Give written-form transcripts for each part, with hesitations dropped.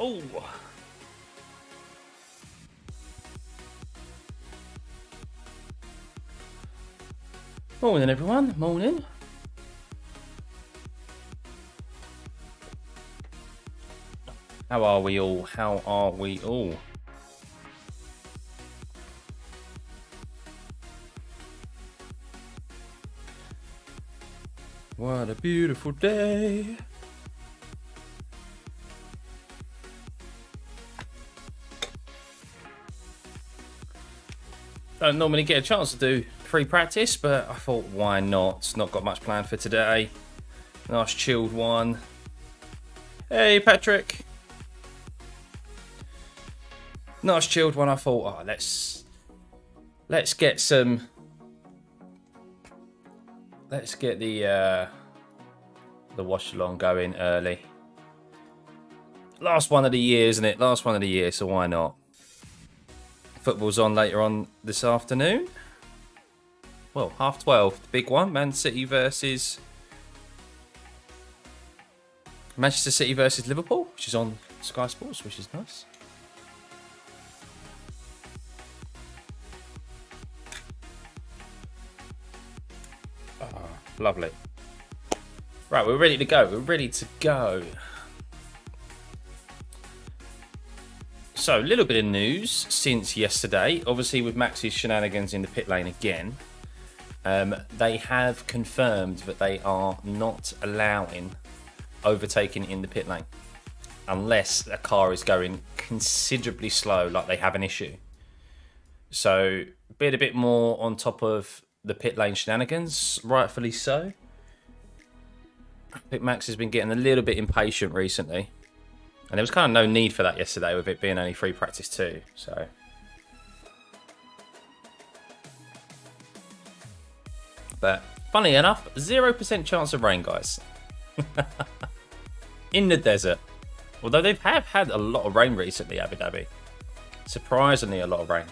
Oh. Morning, everyone. Morning. How are we all? How are we all? What a beautiful day. Don't normally get a chance to do free practice, but I thought, why not? Not got much planned for today. Nice chilled one. Hey, Patrick. Nice chilled one. I thought, oh, let's get some. Let's get the Watchalong going early. Last one of the year, isn't it? Last one of the year, so why not? Football's on later on this afternoon. Well, 12:30, the big one. Manchester City versus Liverpool, which is on Sky Sports, which is nice. Oh, lovely. Right, we're ready to go. We're ready to go. So, a little bit of news since yesterday. Obviously, with Max's shenanigans in the pit lane again, they have confirmed that they are not allowing overtaking in the pit lane unless a car is going considerably slow, like they have an issue. So, a bit more on top of the pit lane shenanigans, rightfully so. I think Max has been getting a little bit impatient recently. And there was kind of no need for that yesterday with it being only free practice too. So, but funny enough, 0% chance of rain, guys. In the desert. Although they have had a lot of rain recently, Abu Dhabi. Surprisingly, a lot of rain.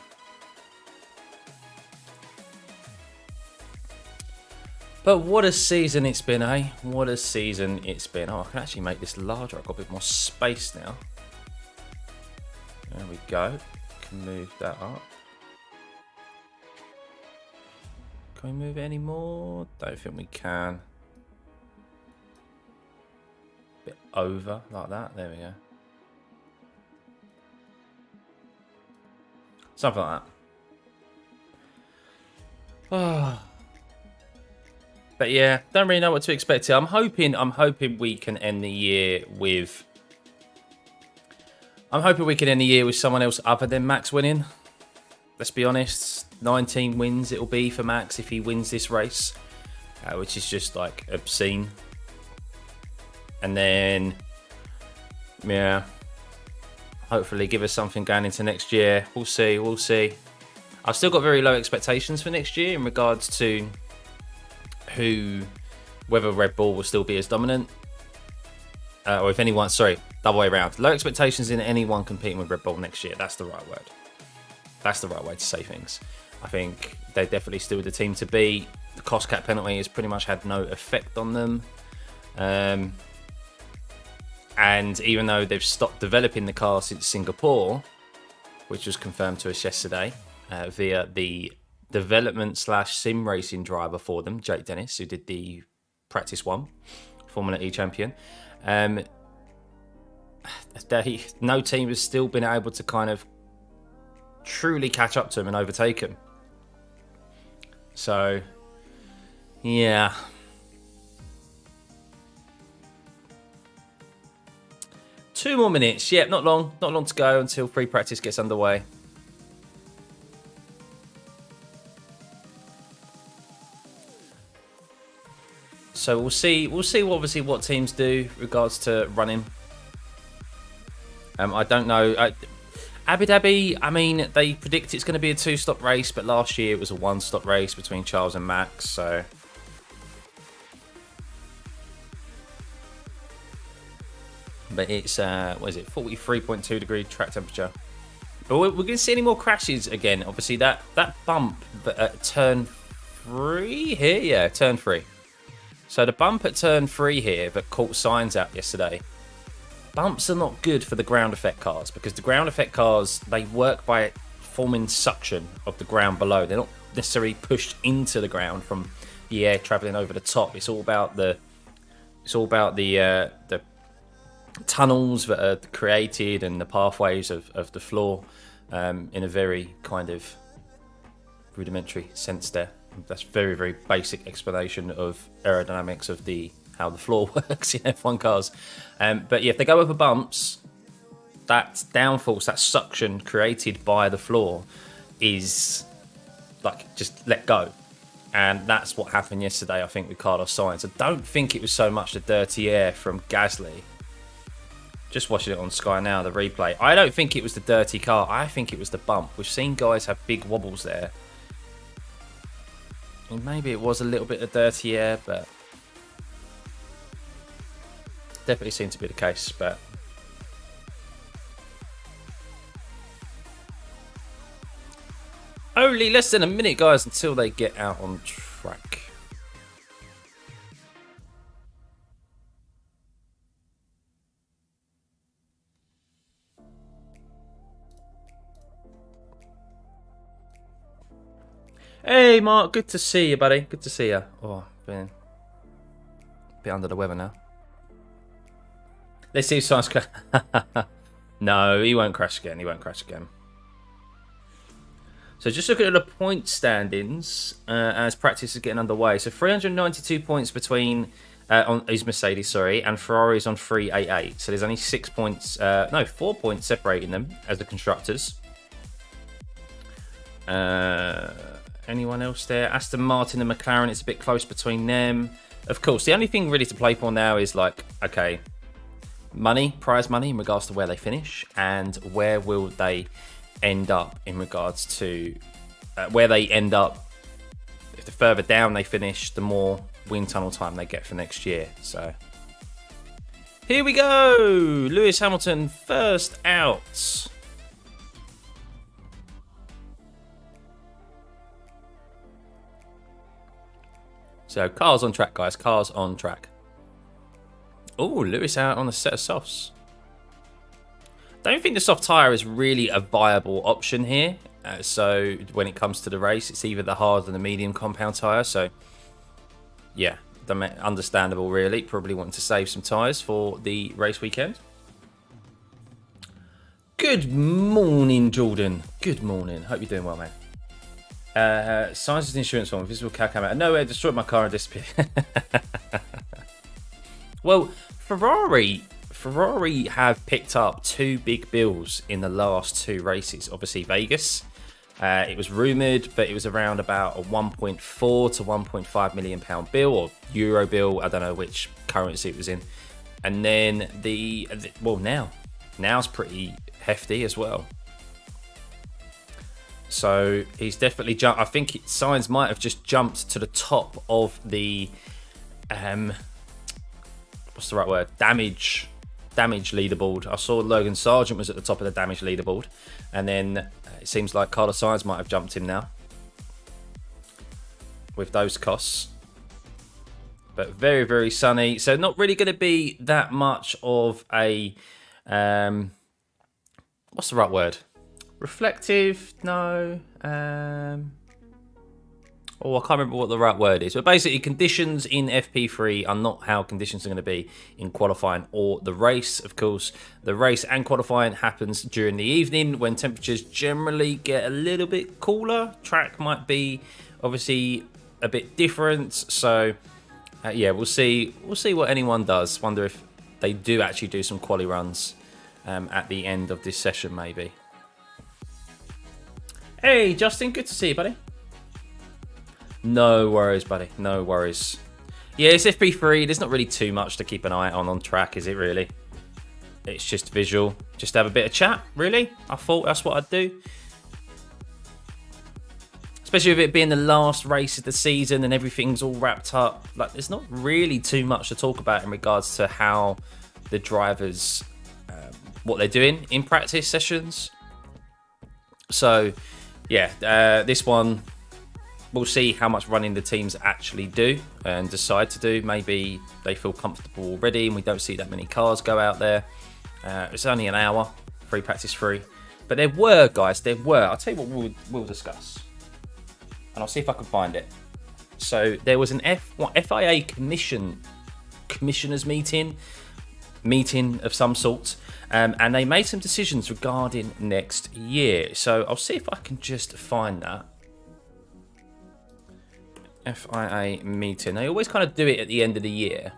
But what a season it's been, eh? What a season it's been. Oh, I can actually make this larger. I've got a bit more space now. There we go. Can move that up. Can we move it any more? Don't think we can. Bit over like that. There we go. Something like that. Oh. But yeah, don't really know what to expect here. I'm hoping we can end the year with. I'm hoping we can end the year with someone else other than Max winning. Let's be honest, 19 wins it'll be for Max if he wins this race, which is just like obscene. And then, yeah, hopefully give us something going into next year. We'll see. We'll see. I've still got very low expectations for next year in regards to whether Red Bull will still be as dominant, or if anyone, sorry, double way around. Low expectations in anyone competing with Red Bull next year. That's the right word. That's the right way to say things. I think they're definitely still the team to beat. The cost cap penalty has pretty much had no effect on them. And even though they've stopped developing the car since Singapore, which was confirmed to us yesterday via the development / sim racing driver for them, Jake Dennis, who did the practice one, Formula E champion. No team has still been able to kind of truly catch up to him and overtake him. So, yeah. Two more minutes. Yeah, not long to go until free practice gets underway. So we'll see obviously what teams do regards to running. I don't know. Abu Dhabi, I mean, they predict it's going to be a 2-stop race, but last year it was a 1-stop race between Charles and Max, so. But it's, what is it, 43.2 degree track temperature. But we're going to see any more crashes again. Obviously, that bump at turn 3 here, yeah, turn 3. So the bump at turn 3 here that caught signs out yesterday bumps are not good for the ground effect cars, because the ground effect cars, they work by forming suction of the ground below. They're not necessarily pushed into the ground from the air traveling over the top. It's all about the tunnels that are created and the pathways of the floor, in a very kind of rudimentary sense there. That's very, very basic explanation of aerodynamics of how the floor works in F1 cars. But yeah, if they go over bumps, that downforce, that suction created by the floor is like just let go. And that's what happened yesterday, I think, with Carlos Sainz. I don't think it was so much the dirty air from Gasly. Just watching it on Sky now, the replay. I don't think it was the dirty car. I think it was the bump. We've seen guys have big wobbles there. And maybe it was a little bit of dirty air, but definitely seemed to be the case. But only less than a minute, guys, until they get out on track. Hey, Mark, good to see you, buddy. Good to see you. Oh, been a bit under the weather now. Let's see if Sainz crash. No, he won't crash again. He won't crash again. So just looking at the point standings as practice is getting underway. So 392 points between on his Mercedes, sorry, and Ferrari's on 388. So there's only 6 points, no, 4 points separating them as the constructors. Anyone else there? Aston Martin and McLaren, it's a bit close between them. Of course, the only thing really to play for now is like, okay, money, prize money in regards to where they finish and where will they end up in regards to where they end up. If the further down they finish, the more wind tunnel time they get for next year. So here we go. Lewis Hamilton first out. So cars on track, guys. Cars on track. Oh, Lewis out on a set of softs. Don't think the soft tyre is really a viable option here. So when it comes to the race, it's either the hard and the medium compound tyre. So yeah, understandable really. Probably wanting to save some tyres for the race weekend. Good morning, Jordan. Good morning. Hope you're doing well, mate. Sainz's insurance form, visible car came out. Nowhere, destroyed my car and disappeared. Well, Ferrari have picked up 2 big bills in the last 2 races. Obviously, Vegas. It was rumoured, but it was around about a 1.4 to 1.5 million pound bill or euro bill. I don't know which currency it was in. And then now's pretty hefty as well. So he's definitely jumped. I think Sainz might have just jumped to the top of the what's the right word? Damage leaderboard. I saw Logan Sargent was at the top of the damage leaderboard, and then it seems like Carlos Sainz might have jumped him now with those costs. But very, very sunny, so not really going to be that much of a what's the right word? Reflective? No. I can't remember what the right word is. But basically, conditions in FP3 are not how conditions are going to be in qualifying or the race. Of course, the race and qualifying happens during the evening when temperatures generally get a little bit cooler. Track might be obviously a bit different. So, yeah, we'll see. We'll see what anyone does. Wonder if they do actually do some quali runs at the end of this session, maybe. Hey, Justin, good to see you, buddy. No worries, buddy. No worries. Yeah, it's FP3. There's not really too much to keep an eye on track, is it really? It's just visual. Just have a bit of chat, really. I thought that's what I'd do. Especially with it being the last race of the season and everything's all wrapped up. Like, there's not really too much to talk about in regards to how the drivers, what they're doing in practice sessions. So, yeah, this one, we'll see how much running the teams actually do and decide to do. Maybe they feel comfortable already and we don't see that many cars go out there. It's only an hour, free practice free. But there were, guys, I'll tell you what we'll discuss. And I'll see if I can find it. So there was an FIA commissioners meeting of some sort. And they made some decisions regarding next year. So I'll see if I can just find that. FIA meeting. They always kind of do it at the end of the year.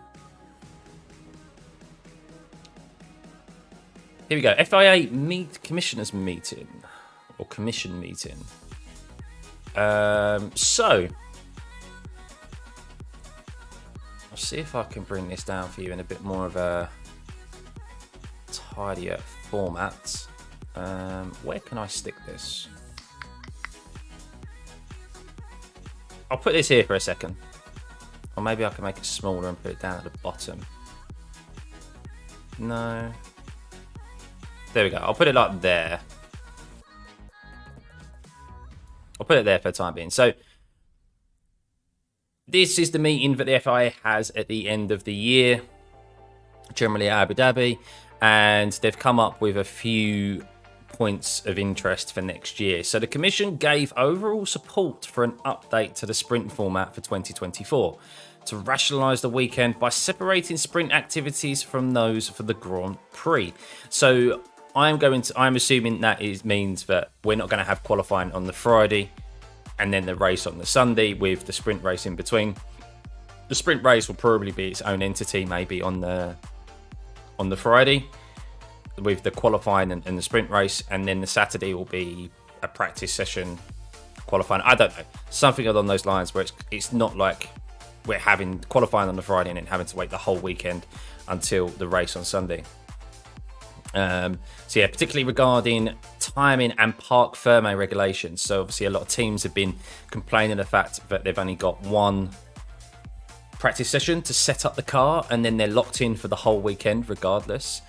Here we go. FIA commissioners meeting. Or commission meeting. So I'll see if I can bring this down for you in a bit more of a tidier format. Where can I stick this? I'll put this here for a second. Or maybe I can make it smaller and put it down at the bottom. No. There we go. I'll put it like there. I'll put it there for the time being. So this is the meeting that the FIA has at the end of the year, generally at Abu Dhabi, and they've come up with a few points of interest for next year. So the Commission gave overall support for an update to the sprint format for 2024 to rationalise the weekend by separating sprint activities from those for the Grand Prix. So I'm assuming that means that we're not going to have qualifying on the Friday and then the race on the Sunday with the sprint race in between. The sprint race will probably be its own entity, maybe on the Friday, with the qualifying and the sprint race, and then the Saturday will be a practice session qualifying. I don't know, something along those lines, where it's not like we're having qualifying on the Friday and then having to wait the whole weekend until the race on Sunday. So yeah, particularly regarding timing and parc ferme regulations. So obviously a lot of teams have been complaining the fact that they've only got one practice session to set up the car, and then they're locked in for the whole weekend regardless.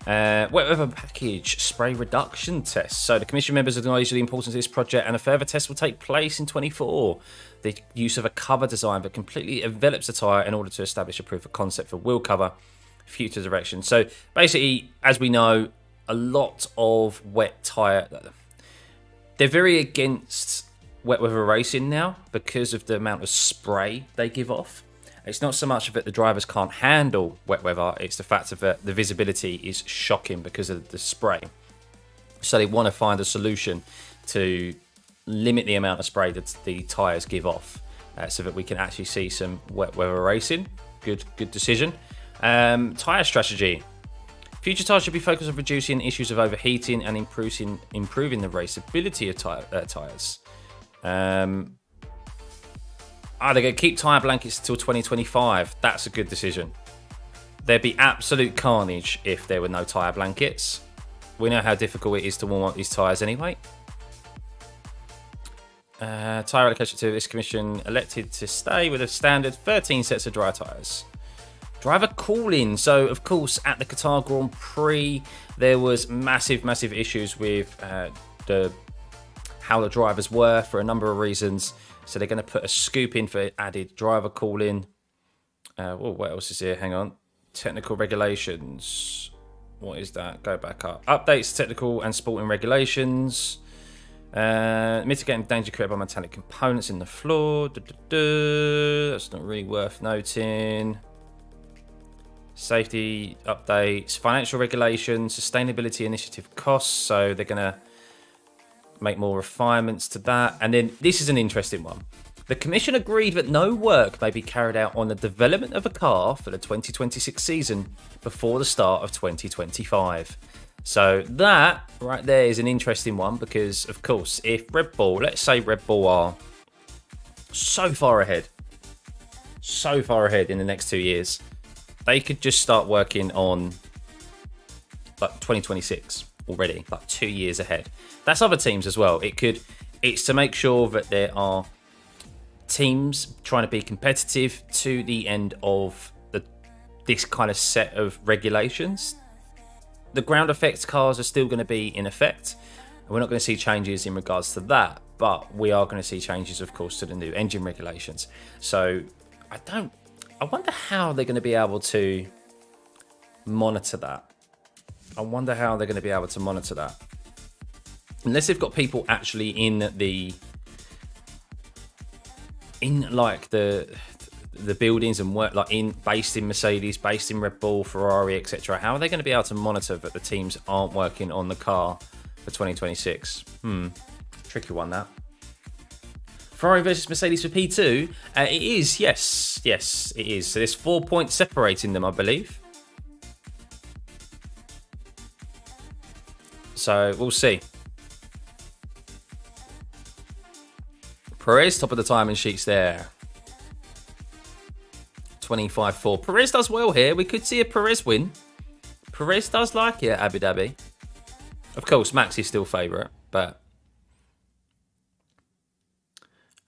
Wet weather package spray reduction test. So the commission members acknowledge the importance of this project, and a further test will take place in 24. The use of a cover design that completely envelops the tyre in order to establish a proof of concept for wheel cover, future direction. So basically, as we know, a lot of wet tyre, they're very against wet weather racing now because of the amount of spray they give off. It's not so much that the drivers can't handle wet weather, it's the fact that the visibility is shocking because of the spray. So they want to find a solution to limit the amount of spray that the tyres give off, so that we can actually see some wet weather racing. Good decision. Tyre strategy. Future tyres should be focused on reducing issues of overheating and improving the raceability of tyres. They're going to keep tyre blankets until 2025. That's a good decision. There'd be absolute carnage if there were no tyre blankets. We know how difficult it is to warm up these tyres anyway. Tyre allocation to this commission elected to stay with a standard 13 sets of dry tyres. Driver cooling. So, of course, at the Qatar Grand Prix, there was massive issues with how the drivers were for a number of reasons. So they're going to put a scoop in for added driver cooling. What else is here? Hang on. Technical regulations. What is that? Go back up. Updates, technical and sporting regulations. Mitigating danger created by metallic components in the floor. That's not really worth noting. Safety updates. Financial regulations. Sustainability initiative costs. So they're going to make more refinements to that. And then this is an interesting one. The commission agreed that no work may be carried out on the development of a car for the 2026 season before the start of 2025. So that right there is an interesting one, because of course, if Red Bull, let's say Red Bull are so far ahead in the next 2 years, they could just start working on like 2026 already, like 2 years ahead. That's other teams as well. It's to make sure that there are teams trying to be competitive to the end of this kind of set of regulations. The ground effects cars are still going to be in effect, and we're not going to see changes in regards to that, but we are going to see changes, of course, to the new engine regulations. So I wonder how they're going to be able to monitor that. I wonder how they're going to be able to monitor that. Unless they've got people actually in like the buildings and work, like based in Mercedes, based in Red Bull, Ferrari, etc. How are they going to be able to monitor that the teams aren't working on the car for 2026? Tricky one, that. Ferrari versus Mercedes for P2. It is, yes, it is. So there's 4 points separating them, I believe. So we'll see. Perez, top of the timing sheets there. 25-4. Perez does well here. We could see a Perez win. Perez does like it at Abu Dhabi. Of course, Max is still favourite, but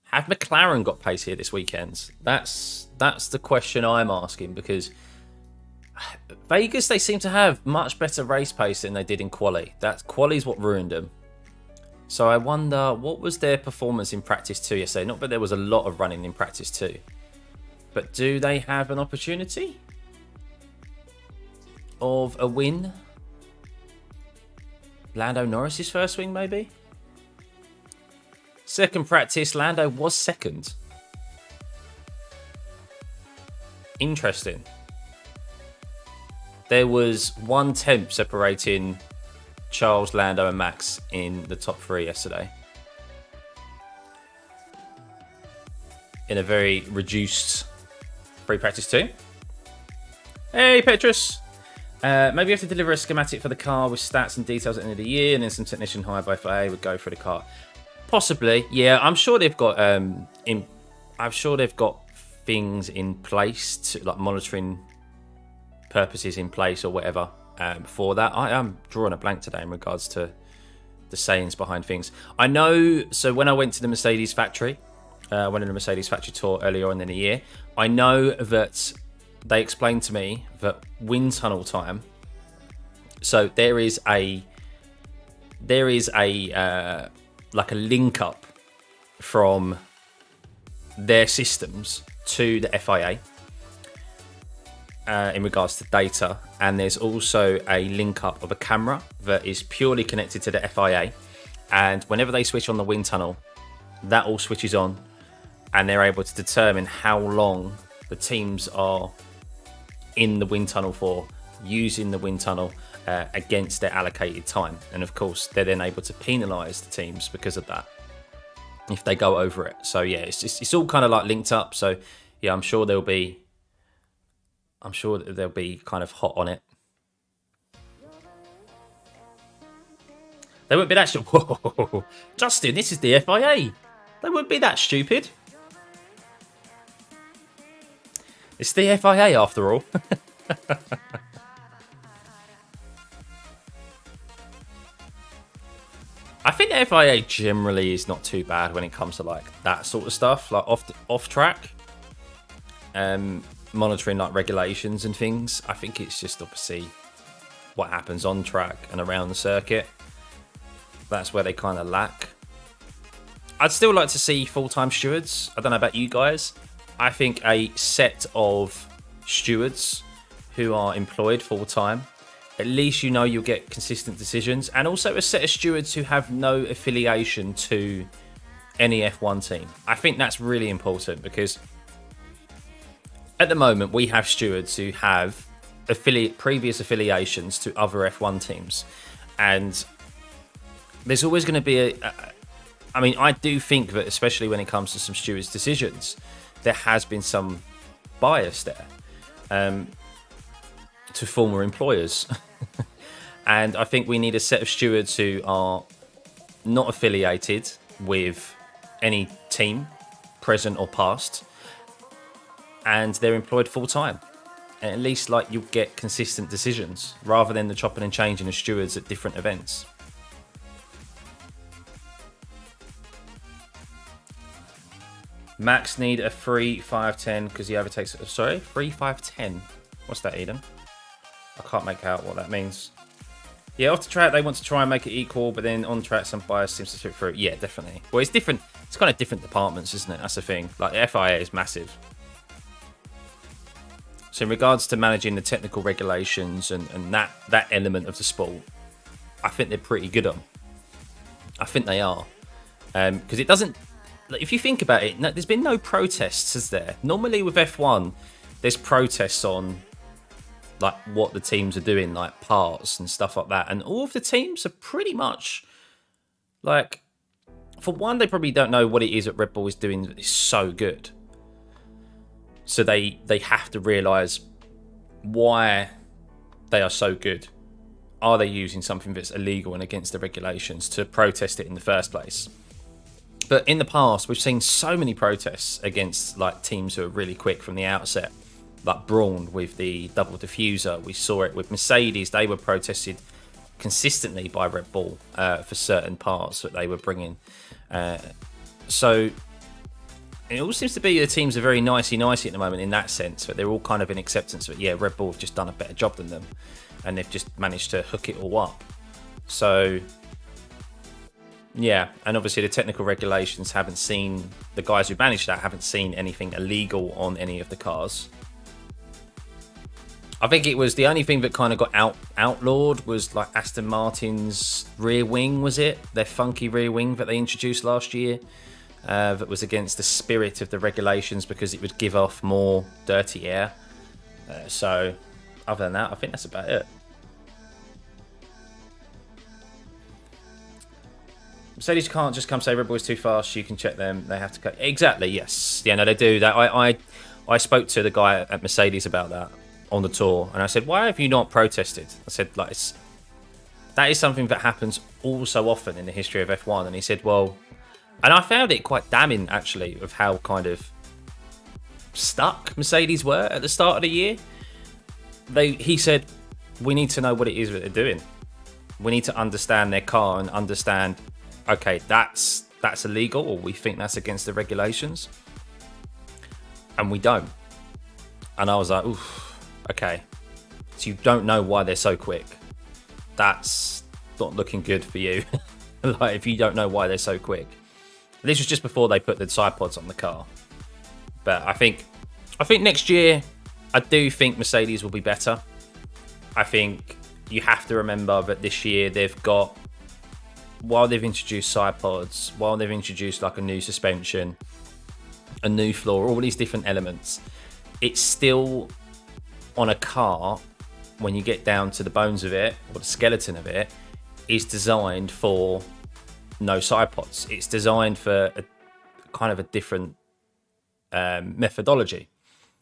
have McLaren got pace here this weekend? That's the question I'm asking, because Vegas, they seem to have much better race pace than they did in quali. Quali's what ruined them. So I wonder, what was their performance in practice 2 yesterday? Not that there was a lot of running in practice 2. But do they have an opportunity of a win? Lando Norris's first win, maybe? Second practice, Lando was second. Interesting. There was 1 tenth separating Charles, Lando and Max in the top 3 yesterday. In a very reduced free practice 2. Hey, Petrus. Maybe you have to deliver a schematic for the car with stats and details at the end of the year, and then some technician hire by FA would go for the car. Possibly, yeah. I'm sure they've got things in place to, like, monitoring purposes in place or whatever for that. I am drawing a blank today in regards to the sayings behind things. I know. So when I went to the Mercedes factory, went on a Mercedes factory tour earlier on in the year, I know that they explained to me that wind tunnel time. So there is a like a link up from their systems to the FIA in regards to data, and there's also a link up of a camera that is purely connected to the FIA, and whenever they switch on the wind tunnel, that all switches on, and they're able to determine how long the teams are in the wind tunnel for, using the wind tunnel against their allocated time. And of course, they're then able to penalise the teams because of that, if they go over it. So yeah, it's all kind of like linked up. So yeah, I'm sure they'll be kind of hot on it. They wouldn't be that stupid. Whoa, Justin, this is the FIA. They wouldn't be that stupid. It's the FIA after all. I think the FIA generally is not too bad when it comes to like that sort of stuff, like off track, monitoring like regulations and things. I think it's just obviously what happens on track and around the circuit. That's where they kind of lack. I'd still like to see full-time stewards. I don't know about you guys. I think a set of stewards who are employed full-time, at least you know you'll get consistent decisions, and also a set of stewards who have no affiliation to any F1 team. I think that's really important, because at the moment we have stewards who have previous affiliations to other F1 teams, and there's always going to be I mean, I do think that, especially when it comes to some stewards' decisions, there has been some bias there to former employers. And I think we need a set of stewards who are not affiliated with any team, present or past, and they're employed full-time. And at least like you'll get consistent decisions, rather than the chopping and changing of stewards at different events. Max need a free 510 because he overtakes. Sorry, free 510. What's that, Eden? I can't make out what that means. Yeah, off the track they want to try and make it equal, but then on track some bias seems to slip through. Yeah, definitely. Well, it's different. It's kind of different departments, isn't it? That's the thing. Like the FIA is massive, So in regards to managing the technical regulations and that element of the sport, I think they're pretty good on. I think they are. Because it doesn't... If you think about it, there's been no protests, is there? Normally with F1, there's protests on like what the teams are doing, like parts and stuff like that. And all of the teams are pretty much like... For one, they probably don't know what it is that Red Bull is doing that is so good. So they have to realise why they are so good. Are they using something that's illegal and against the regulations to protest it in the first place? But in the past, we've seen so many protests against like teams who are really quick from the outset. Like Brawn with the double diffuser. We saw it with Mercedes. They were protested consistently by Red Bull for certain parts that they were bringing. So it all seems to be the teams are very nicey at the moment in that sense, but they're all kind of in acceptance that, yeah, Red Bull have just done a better job than them and they've just managed to hook it all up. So, yeah, and obviously the technical regulations haven't seen, the guys who managed that haven't seen anything illegal on any of the cars. I think it was the only thing that kind of got outlawed was like Aston Martin's rear wing, was it? Their funky rear wing that they introduced last year. That was against the spirit of the regulations because it would give off more dirty air. So, other than that, I think that's about it. Mercedes can't just come say Red Bull is too fast. You can check them. They have to cut. Exactly. Yes. Yeah. No, they do. That. I spoke to the guy at Mercedes about that on the tour, and I said, "Why have you not protested?" I said, "Like, that is something that happens all so often in the history of F1." And he said, "Well." And I found it quite damning, actually, of how kind of stuck Mercedes were at the start of the year. He said, we need to know what it is that they're doing. We need to understand their car and understand, okay, that's illegal, or we think that's against the regulations. And we don't. And I was like, oof, okay. So you don't know why they're so quick. That's not looking good for you. Like, if you don't know why they're so quick. This was just before they put the side pods on the car. But I think next year, I do think Mercedes will be better. I think you have to remember that this year they've got, while they've introduced side pods, while they've introduced like a new suspension, a new floor, all these different elements, it's still on a car, when you get down to the bones of it, or the skeleton of it, is designed for no side pods. It's designed for a kind of a different methodology,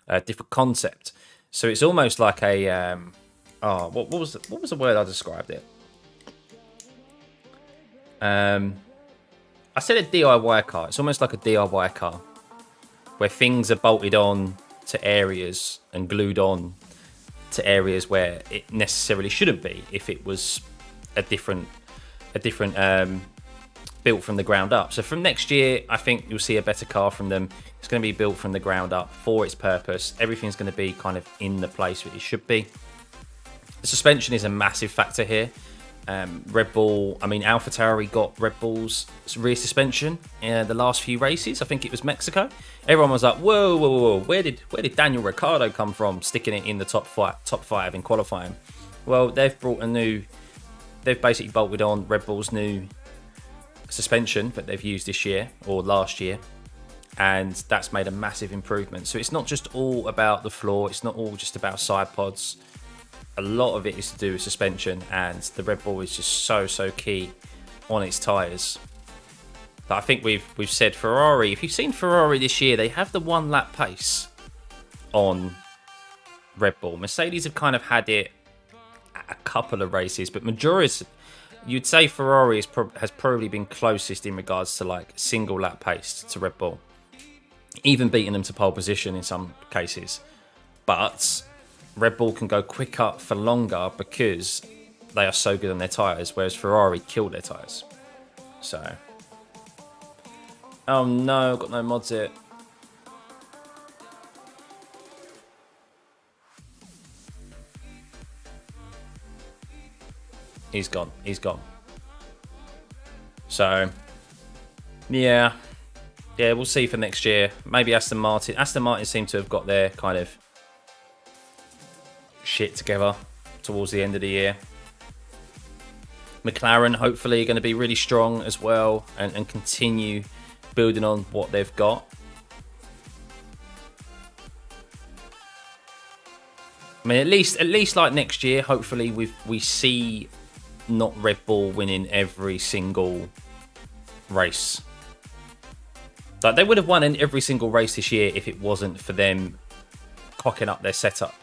a different concept. So it's almost like a what was the word I described it? I said a DIY car. It's almost like a DIY car where things are bolted on to areas and glued on to areas where it necessarily shouldn't be if it was a different built from the ground up. So from next year, I think you'll see a better car from them. It's going to be built from the ground up for its purpose. Everything's going to be kind of in the place that it should be. The suspension is a massive factor here. Red Bull, I mean, AlphaTauri got Red Bull's rear suspension in the last few races. I think it was Mexico. Everyone was like, whoa, where did Daniel Ricciardo come from, sticking it in the top five in qualifying? Well, they've basically bolted on Red Bull's new suspension that they've used this year or last year, and that's made a massive improvement. So it's not just all about the floor, it's not all just about side pods. A lot of it is to do with suspension, and the Red Bull is just so key on its tyres. But I think we've said Ferrari, if you've seen Ferrari this year, they have the 1 lap pace on Red Bull. Mercedes have kind of had it at a couple of races, but majority, you'd say Ferrari has probably been closest in regards to like single lap pace to Red Bull, even beating them to pole position in some cases. But Red Bull can go quicker for longer because they are so good on their tyres, whereas Ferrari kill their tyres. So, oh no, I've got no mods it. He's gone. So, yeah, we'll see for next year. Maybe Aston Martin. Aston Martin seem to have got their kind of shit together towards the end of the year. McLaren hopefully are going to be really strong as well and continue building on what they've got. I mean, at least like next year, hopefully we see not Red Bull winning every single race. Like, they would have won in every single race this year if it wasn't for them cocking up their setup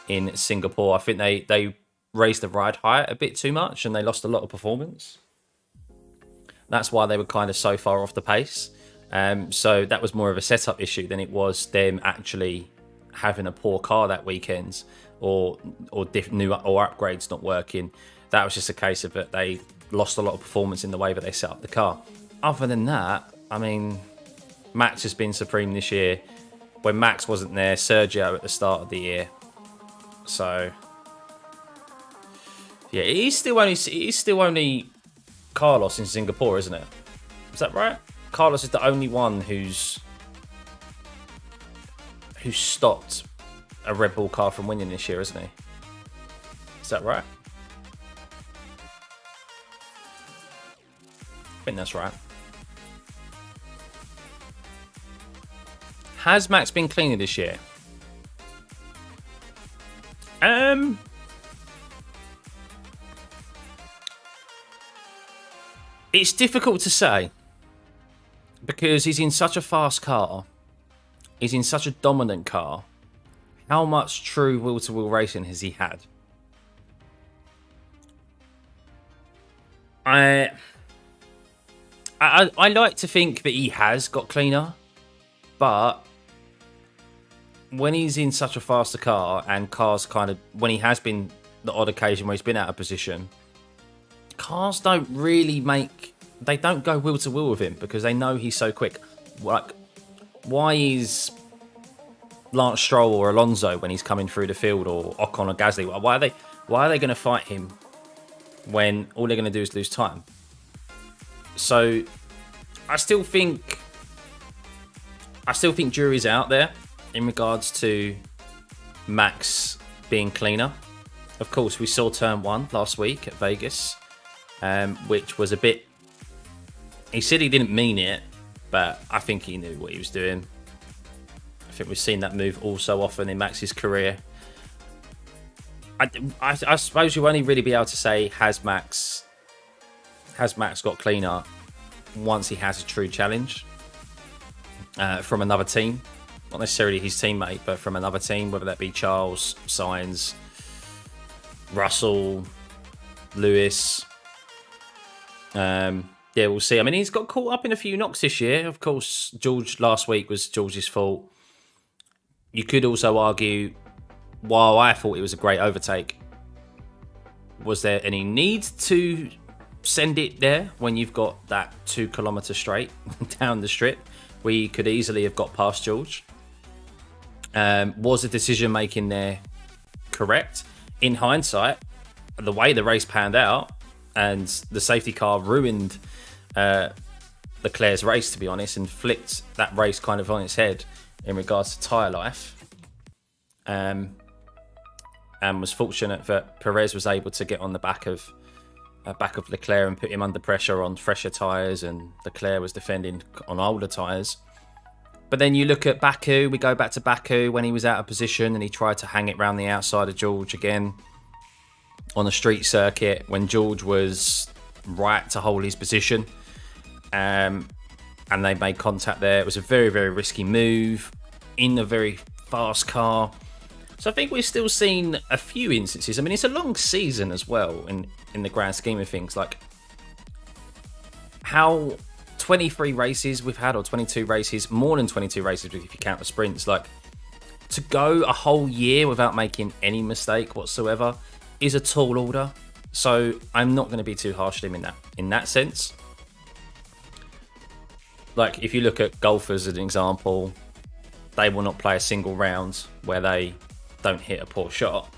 in Singapore. I think they raised the ride height a bit too much and they lost a lot of performance. That's why they were kind of so far off the pace. So that was more of a setup issue than it was them actually having a poor car that weekend or new or upgrades not working. That was just a case of it. They lost a lot of performance in the way that they set up the car. Other than that, I mean, Max has been supreme this year. When Max wasn't there, Sergio at the start of the year. So yeah, it is still only Carlos in Singapore, isn't it? Is that right? Carlos is the only one who's stopped a Red Bull car from winning this year, isn't he? Is that right? I think that's right. Has Max been cleaner this year? It's difficult to say because he's in such a fast car. He's in such a dominant car. How much true wheel-to-wheel racing has he had? I like to think that he has got cleaner, but when he's in such a faster car and cars kind of, when he has been the odd occasion where he's been out of position, cars don't really they don't go wheel to wheel with him because they know he's so quick. Like, why is Lance Stroll or Alonso when he's coming through the field, or Ocon or Gasly, why are they going to fight him when all they're going to do is lose time? So I still think jury's out there in regards to Max being cleaner. Of course, we saw turn 1 last week at Vegas, which was a bit... He said he didn't mean it, but I think he knew what he was doing. I think we've seen that move all so often in Max's career. I suppose you'll only really be able to say, has Max got cleaner once he has a true challenge from another team. Not necessarily his teammate, but from another team, whether that be Charles, Sainz, Russell, Lewis. Yeah, we'll see. I mean, he's got caught up in a few knocks this year. Of course, George last week was George's fault. You could also argue, while I thought it was a great overtake, was there any need to send it there when you've got that 2 kilometre straight down the strip where you could easily have got past George? Was the decision making there correct? In hindsight, the way the race panned out and the safety car ruined Leclerc's race, to be honest, and flipped that race kind of on its head in regards to tyre life. And was fortunate that Perez was able to get on the back of Leclerc and put him under pressure on fresher tyres, and Leclerc was defending on older tyres. But then you look at Baku, we go back to Baku when he was out of position and he tried to hang it round the outside of George again on a street circuit when George was right to hold his position. And they made contact there. It was a very, very risky move in a very fast car. So I think we've still seen a few instances. I mean, it's a long season as well in the grand scheme of things. Like, how 23 races we've had, or 22 races, more than 22 races if you count the sprints. Like, to go a whole year without making any mistake whatsoever is a tall order. So I'm not going to be too harsh to him in that sense. Like, if you look at golfers as an example, they will not play a single round where they don't hit a poor shot.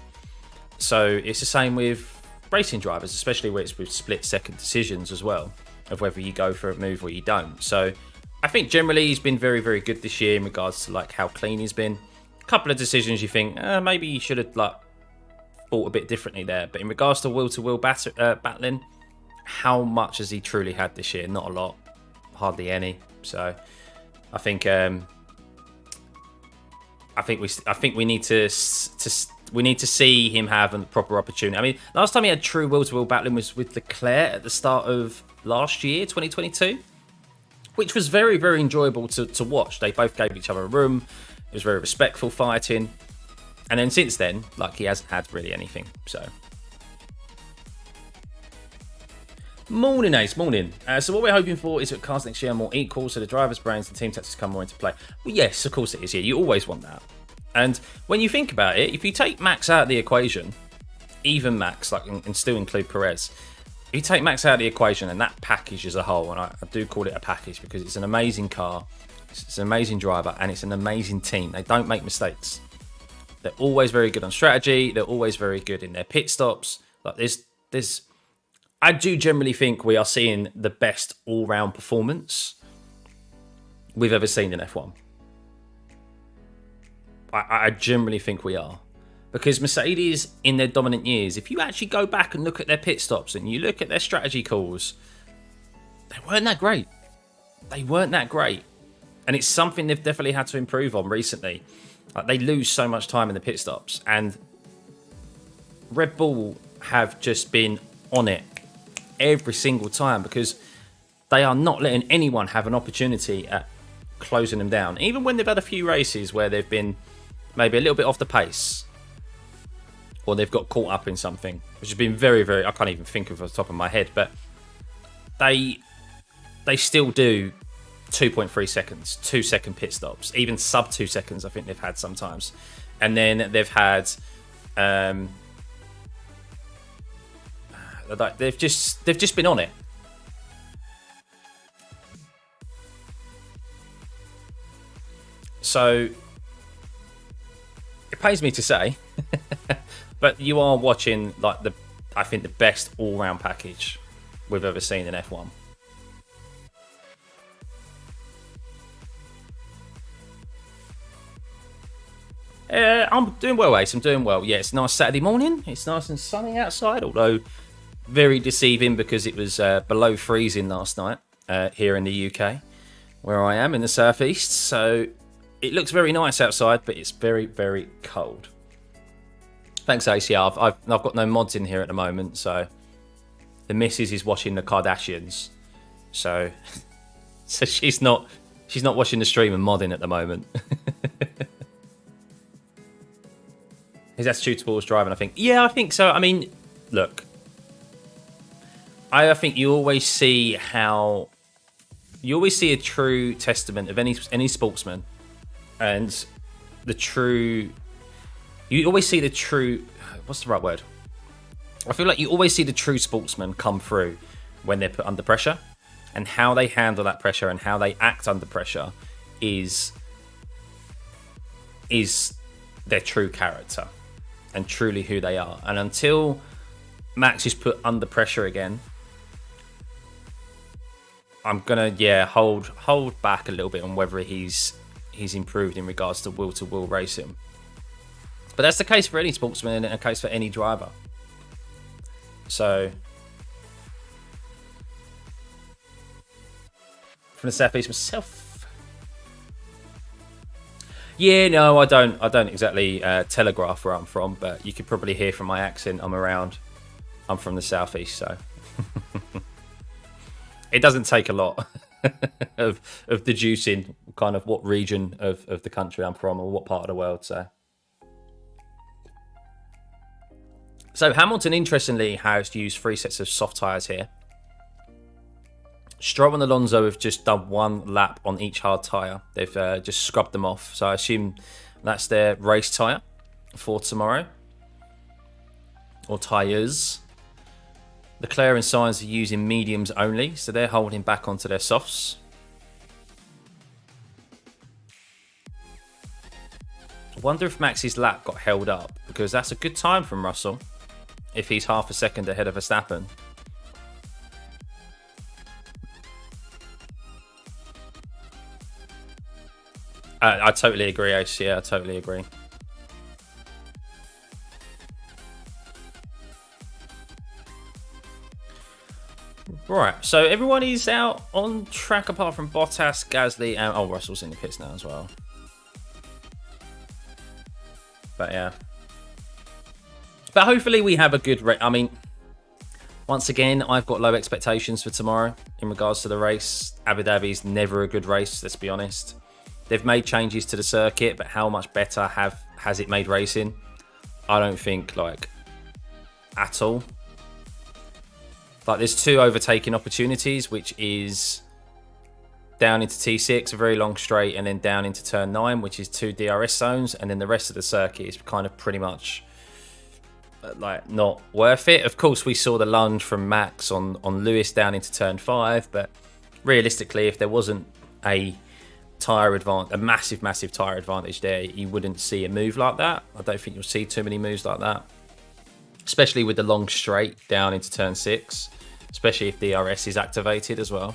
So it's the same with racing drivers, especially where it's with split-second decisions as well, of whether you go for a move or you don't. So I think generally he's been very, very good this year in regards to like how clean he's been. A couple of decisions you think maybe you should have like thought a bit differently there. But in regards to will-to-will battling, how much has he truly had this year? Not a lot, hardly any. So I think we need to see him have a proper opportunity. I mean, last time he had true will-to-will battling was with Leclerc at the start of last year, 2022, which was very, very enjoyable to watch. They both gave each other a room. It was very respectful fighting. And then since then, like, he hasn't had really anything. So, morning, Ace, morning. So what we're hoping for is that cars next year are more equal, so the drivers' brains and team tactics come more into play. Well, yes, of course it is. Yeah, you always want that. And when you think about it, if you take Max out of the equation, even Max, like, and still include Perez, if you take Max out of the equation and that package as a whole, and I do call it a package because it's an amazing car, it's an amazing driver, and it's an amazing team. They don't make mistakes. They're always very good on strategy. They're always very good in their pit stops. Like I do generally think we are seeing the best all-round performance we've ever seen in F1. I generally think we are. Because Mercedes, in their dominant years, if you actually go back and look at their pit stops and you look at their strategy calls, they weren't that great. They weren't that great. And it's something they've definitely had to improve on recently. Like, they lose so much time in the pit stops. And Red Bull have just been on it every single time because they are not letting anyone have an opportunity at closing them down. Even when they've had a few races where they've been maybe a little bit off the pace, or they've got caught up in something, which has been very, very, I can't even think of off the top of my head, but they still do 2.3 seconds, 2-second pit stops, even sub 2 seconds. I think they've had sometimes, and then they've had they've just been on it. So it pains me to say, but you are watching like I think the best all-round package we've ever seen in F1. I'm doing well, Ace. I'm doing well. Yeah, it's a nice Saturday morning. It's nice and sunny outside, although very deceiving because it was below freezing last night here in the UK, where I am in the southeast. So it looks very nice outside, but it's very, very cold. Thanks, Ace. Yeah, I've got no mods in here at the moment, so the missus is watching the Kardashians, so she's not watching the stream and modding at the moment. His attitude towards driving, I think. Yeah, I think so. I mean, look, I think you always see a true testament of any sportsman, and you always see the true. What's the right word? I feel like you always see the true sportsman come through when they're put under pressure, and how they handle that pressure and how they act under pressure is their true character and truly who they are. And until Max is put under pressure again, I'm gonna hold back a little bit on whether he's improved in regards to will-to-will racing. But that's the case for any sportsman and a case for any driver. So from the southeast myself. Yeah, no, I don't exactly telegraph where I'm from, but you could probably hear from my accent. I'm from the southeast, so it doesn't take a lot of deducing kind of what region of the country I'm from or what part of the world. So Hamilton, interestingly, has used 3 sets of soft tyres here. Stroll and Alonso have just done 1 lap on each hard tyre. They've just scrubbed them off. So I assume that's their race tyre for tomorrow. Or tyres. Leclerc and Sainz are using mediums only, so they're holding back onto their softs. I wonder if Max's lap got held up, because that's a good time from Russell if he's half a second ahead of Verstappen. I totally agree, Ace. Yeah, I totally agree. Right, so everyone is out on track apart from Bottas, Gasly, and Russell's in the pits now as well. But yeah. But hopefully we have a good race. I mean, once again, I've got low expectations for tomorrow in regards to the race. Abu Dhabi's never a good race, let's be honest. They've made changes to the circuit, but how much better has it made racing? I don't think, like, at all. Like, there's 2 overtaking opportunities, which is down into T6, a very long straight, and then down into turn 9, which is 2 DRS zones, and then the rest of the circuit is kind of pretty much like not worth it. Of course, we saw the lunge from Max on Lewis down into turn 5, but realistically, if there wasn't a massive tyre advantage there, you wouldn't see a move like that. I don't think you'll see too many moves like that, especially with the long straight down into turn 6, especially if DRS is activated as well.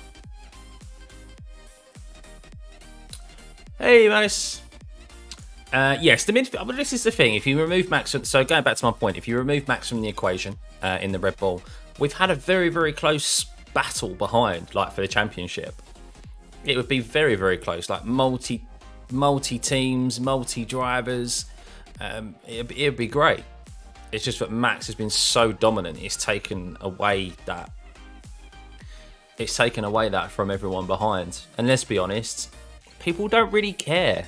Hey, Manis. Yes, the midfield. But this is the thing. If you remove Max, so going back to my point, if you remove Max from the equation in the Red Bull, we've had a very, very close battle behind, like for the championship. It would be very, very close, like multi teams, multi drivers. It'd be great. It's just that Max has been so dominant. It's taken away that. It's taken away that from everyone behind. And let's be honest, people don't really care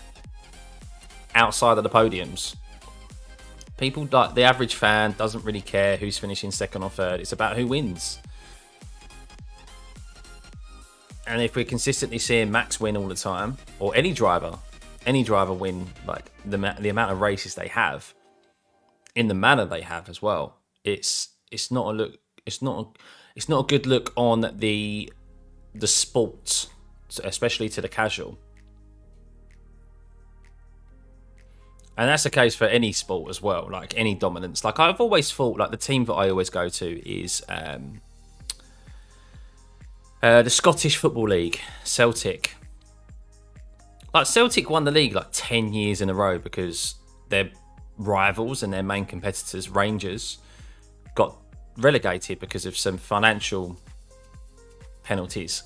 outside of the podiums. People, like the average fan, doesn't really care who's finishing second or third. It's about who wins. And if we're consistently seeing Max win all the time, or any driver win, like the amount of races they have, in the manner they have as well, it's not a look. It's not a good look on the sport, especially to the casual. And that's the case for any sport as well, like any dominance. Like I've always thought, like the team that I always go to is the Scottish Football League, Celtic. Like Celtic won the league like 10 years in a row because their rivals and their main competitors, Rangers, got relegated because of some financial penalties.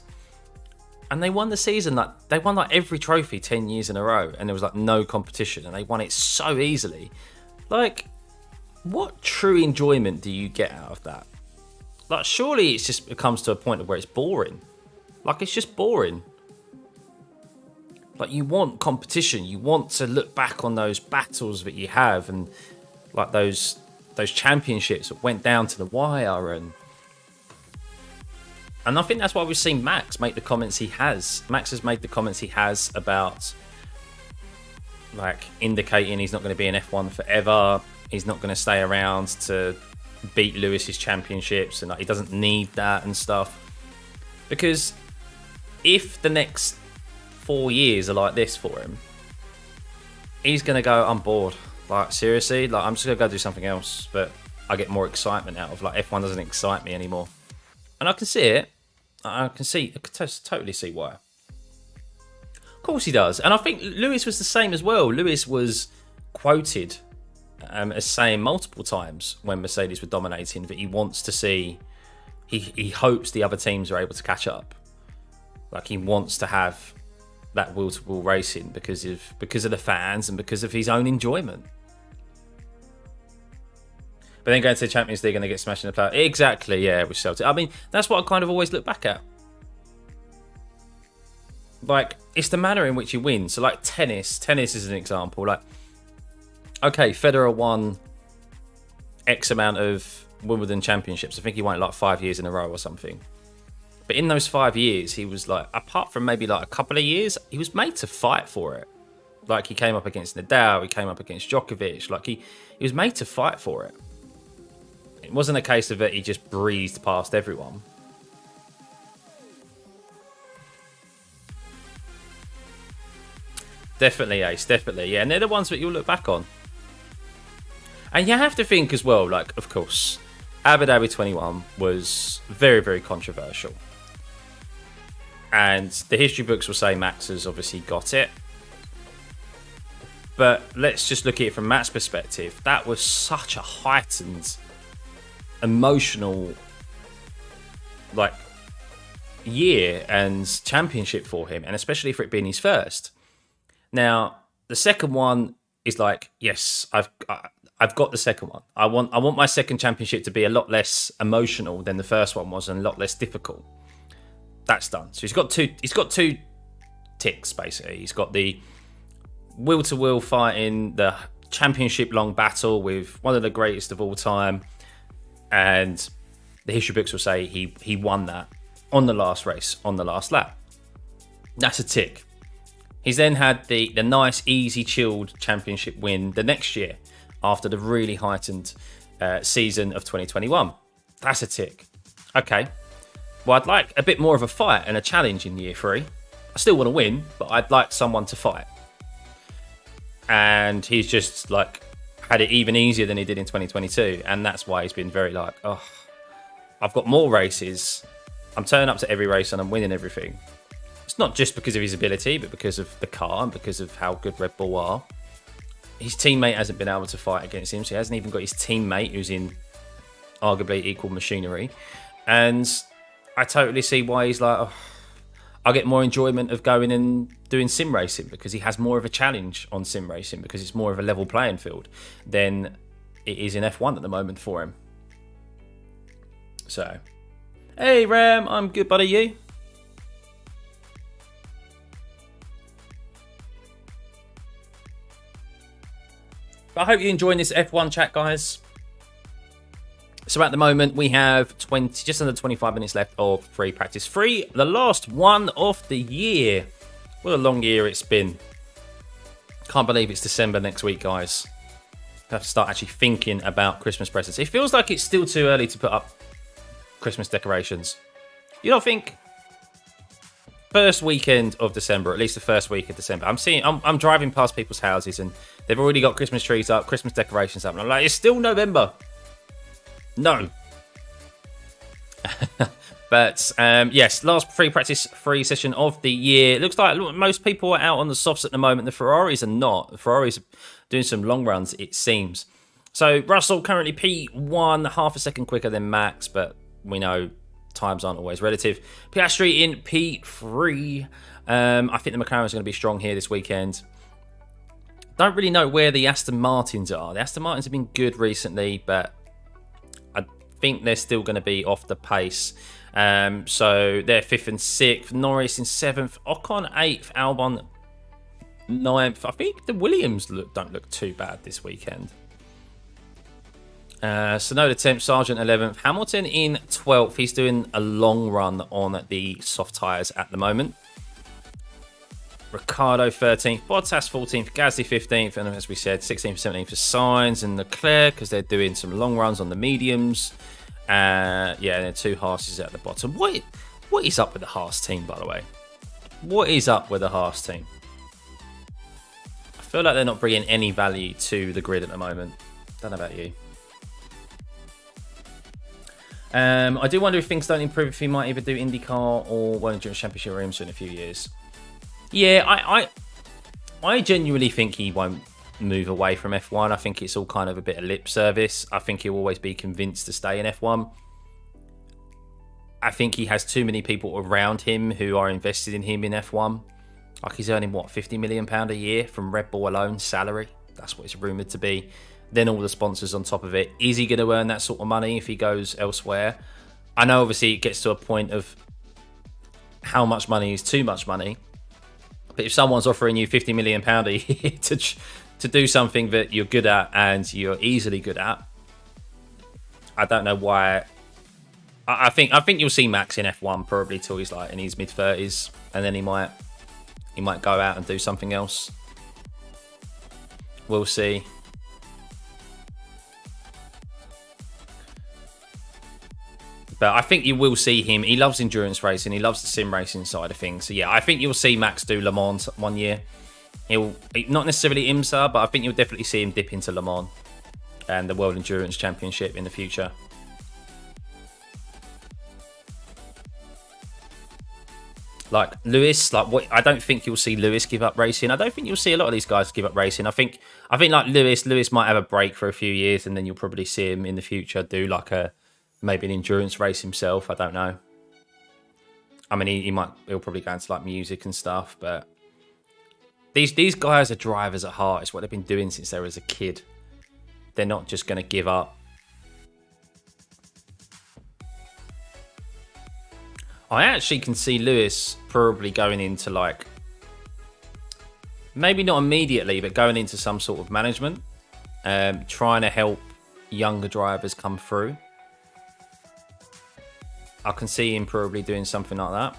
And they won the season, like they won like every trophy 10 years in a row, and there was like no competition, and they won it so easily. Like, what true enjoyment do you get out of that? Like, surely it comes to a point where it's boring. Like, it's just boring. Like, you want competition. You want to look back on those battles that you have, and like those championships that went down to the wire, and I think that's why we've seen Max make the comments he has. Max has made the comments he has about, like, indicating he's not going to be in F1 forever. He's not going to stay around to beat Lewis's championships, and like, he doesn't need that and stuff. Because if the next 4 years are like this for him, he's going to go, I'm bored. Like, seriously? Like, I'm just going to go do something else. But I get more excitement out of, like, F1 doesn't excite me anymore. And I can see it. I can totally see why. Of course he does. And I think Lewis was the same as well. Lewis was quoted as saying multiple times when Mercedes were dominating that he wants to see, he hopes the other teams are able to catch up. Like, he wants to have that wheel-to-wheel racing because of the fans and because of his own enjoyment. But then going to the Champions League and they get smashed in the playoffs. Exactly, yeah, with Celtic. I mean, that's what I kind of always look back at. Like, it's the manner in which you win. So, like, tennis is an example. Like, okay, Federer won X amount of Wimbledon championships. I think he won it like 5 years in a row or something. But in those 5 years, he was like, apart from maybe like a couple of years, he was made to fight for it. Like, he came up against Nadal, he came up against Djokovic. Like, he was made to fight for it. It wasn't a case of it, he just breezed past everyone. Definitely, Ace, definitely. Yeah, and they're the ones that you'll look back on. And you have to think as well, like, of course, Abu Dhabi 21 was very, very controversial. And the history books will say Max has obviously got it. But let's just look at it from Max's perspective. That was such a heightened, emotional, like, year and championship for him, and especially for it being his first. Now, the second one is like, yes, I've got the second one. I want my second championship to be a lot less emotional than the first one was, and a lot less difficult. That's done. So he's got two ticks basically. He's got the will to will fighting, the championship long battle with one of the greatest of all time, and the history books will say he won that on the last race, on the last lap. That's a tick. He's then had the nice, easy, chilled championship win the next year after the really heightened season of 2021. That's a tick. Okay. Well, I'd like a bit more of a fight and a challenge in year 3. I still want to win, but I'd like someone to fight. And he's just like had it even easier than he did in 2022. And that's why he's been very like, oh, I've got more races. I'm turning up to every race and I'm winning everything. It's not just because of his ability, but because of the car and because of how good Red Bull are. His teammate hasn't been able to fight against him, so he hasn't even got his teammate who's in arguably equal machinery. And I totally see why he's like, oh, I'll get more enjoyment of going and doing sim racing, because he has more of a challenge on sim racing, because it's more of a level playing field than it is in F1 at the moment for him. So, hey Ram, I'm good, buddy, you? I hope you're enjoying this F1 chat, guys. So at the moment, we have just under 25 minutes left of free practice 3. The last one of the year. What a long year it's been. Can't believe it's December next week, guys. I have to start actually thinking about Christmas presents. It feels like it's still too early to put up Christmas decorations. You don't think? First weekend of December, at least the first week of December. I'm driving past people's houses and they've already got Christmas trees up, Christmas decorations up. And I'm like, it's still November. No. But yes, last free practice free session of the year. It looks like most people are out on the softs at the moment. The Ferraris are not. The Ferraris are doing some long runs, it seems. So Russell currently P1, half a second quicker than Max, but we know times aren't always relative. Piastri in P3. I think the McLaren is going to be strong here this weekend. Don't really know where the Aston Martins are. The Aston Martins have been good recently, but I think they're still going to be off the pace. So they're 5th and 6th. Norris in 7th. Ocon 8th. Albon 9th. I think the Williams don't look too bad this weekend. Sonoda 10th, Sargent 11th, Hamilton in 12th. He's doing a long run on the soft tyres at the moment. Ricciardo 13th, Bottas 14th, Gasly 15th, and as we said, 16th, 17th for Sainz and Leclerc, because they're doing some long runs on the mediums. Yeah, and then 2 Haas's at the bottom. What is up with the Haas team, by the way? What is up with the Haas team? I feel like they're not bringing any value to the grid at the moment. Don't know about you. I do wonder if things don't improve, if he might either do IndyCar or World Endurance Championship rims in a few years. Yeah, I genuinely think he won't move away from F1. I think it's all kind of a bit of lip service. I think he'll always be convinced to stay in F1. I think he has too many people around him who are invested in him in F1. Like, he's earning, what, £50 million a year from Red Bull alone, salary? That's what it's rumoured to be. Then all the sponsors on top of it. Is he going to earn that sort of money if he goes elsewhere? I know obviously it gets to a point of how much money is too much money. But if someone's offering you £50 million a year to do something that you're good at and you're easily good at, I don't know why. I think you'll see Max in F1 probably till he's like in his mid-30s, and then he might go out and do something else. We'll see. But I think you will see him. He loves endurance racing. He loves the sim racing side of things. So yeah, I think you'll see Max do Le Mans one year. He'll not necessarily IMSA, but I think you'll definitely see him dip into Le Mans and the World Endurance Championship in the future. Like Lewis, I don't think you'll see Lewis give up racing. I don't think you'll see a lot of these guys give up racing. I think like Lewis might have a break for a few years, and then you'll probably see him in the future do like maybe an endurance race himself. I don't know. I mean, he'll probably go into like music and stuff, but these guys are drivers at heart. It's what they've been doing since they were as a kid. They're not just going to give up. I actually can see Lewis probably going into like, maybe not immediately, but going into some sort of management, trying to help younger drivers come through. I can see him probably doing something like that.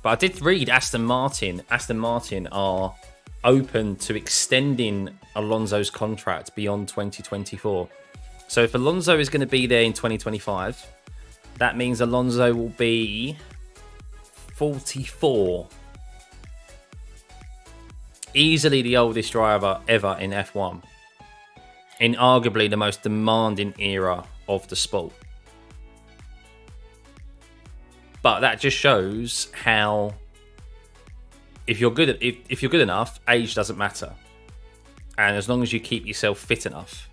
But I did read Aston Martin are open to extending Alonso's contract beyond 2024. So if Alonso is going to be there in 2025, that means Alonso will be 44. Easily the oldest driver ever in F1. In arguably the most demanding era of the sport. But that just shows how if you're good enough, age doesn't matter. And as long as you keep yourself fit enough.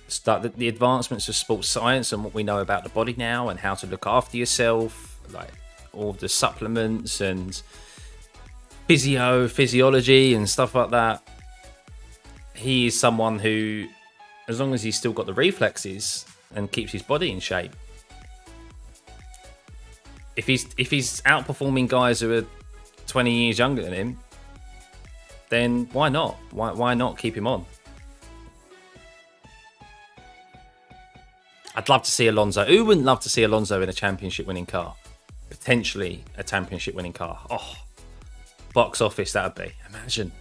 Start the advancements of sports science and what we know about the body now and how to look after yourself, like all the supplements and physiology and stuff like that. He is someone who, as long as he's still got the reflexes and keeps his body in shape, if he's outperforming guys who are 20 years younger than him, then why not? Why not keep him on? I'd love to see Alonso. Who wouldn't love to see Alonso in a championship-winning car? Potentially a championship-winning car. Oh, box office that would be. Imagine.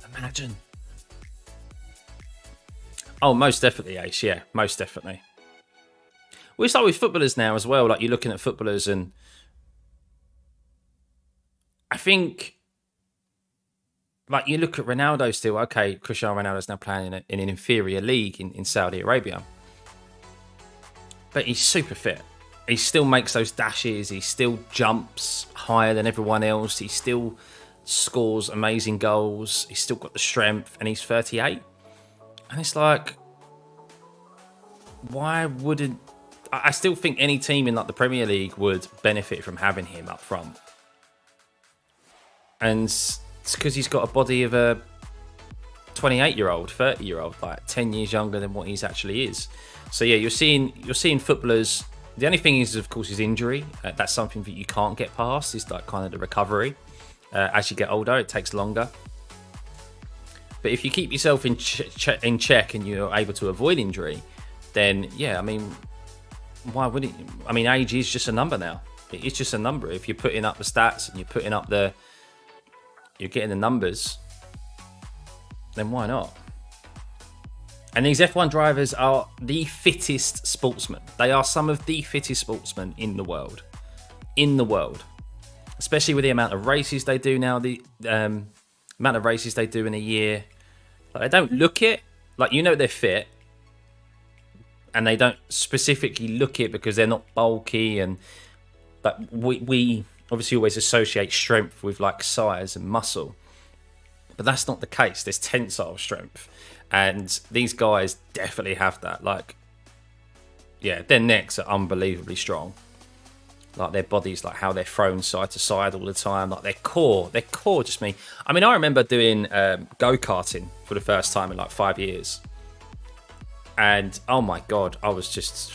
Oh, most definitely, Ace. Yeah, most definitely. We start with footballers now as well. Like, you're looking at footballers, and I think, like, you look at Ronaldo still. Okay, Cristiano Ronaldo's now playing in an inferior league in Saudi Arabia. But he's super fit. He still makes those dashes. He still jumps higher than everyone else. He still scores amazing goals. He's still got the strength, and he's 38. And it's like, why wouldn't... I still think any team in like the Premier League would benefit from having him up front. And it's because he's got a body of a 28-year-old, 30-year-old, like 10 years younger than what he's actually is. So yeah, you're seeing footballers. The only thing is, of course, is injury. That's something that you can't get past. Is like kind of the recovery. As you get older, it takes longer. But if you keep yourself in check and you're able to avoid injury, then yeah, I mean, why wouldn't you? I mean, age is just a number now. It's just a number. If you're putting up the stats and you're getting the numbers, then why not? And these F1 drivers are the fittest sportsmen. They are some of the fittest sportsmen in the world. Especially with the amount of races they do now, the amount of races they do in a year. Like, they don't look it. Like, you know they're fit. And they don't specifically look it because they're not bulky. But we obviously always associate strength with like size and muscle. But that's not the case. There's tensile strength. And these guys definitely have that. Like, yeah, their necks are unbelievably strong. Like, their bodies, like how they're thrown side to side all the time. Like, their core just I mean, I remember doing go-karting for the first time in like 5 years. And, oh my God, I was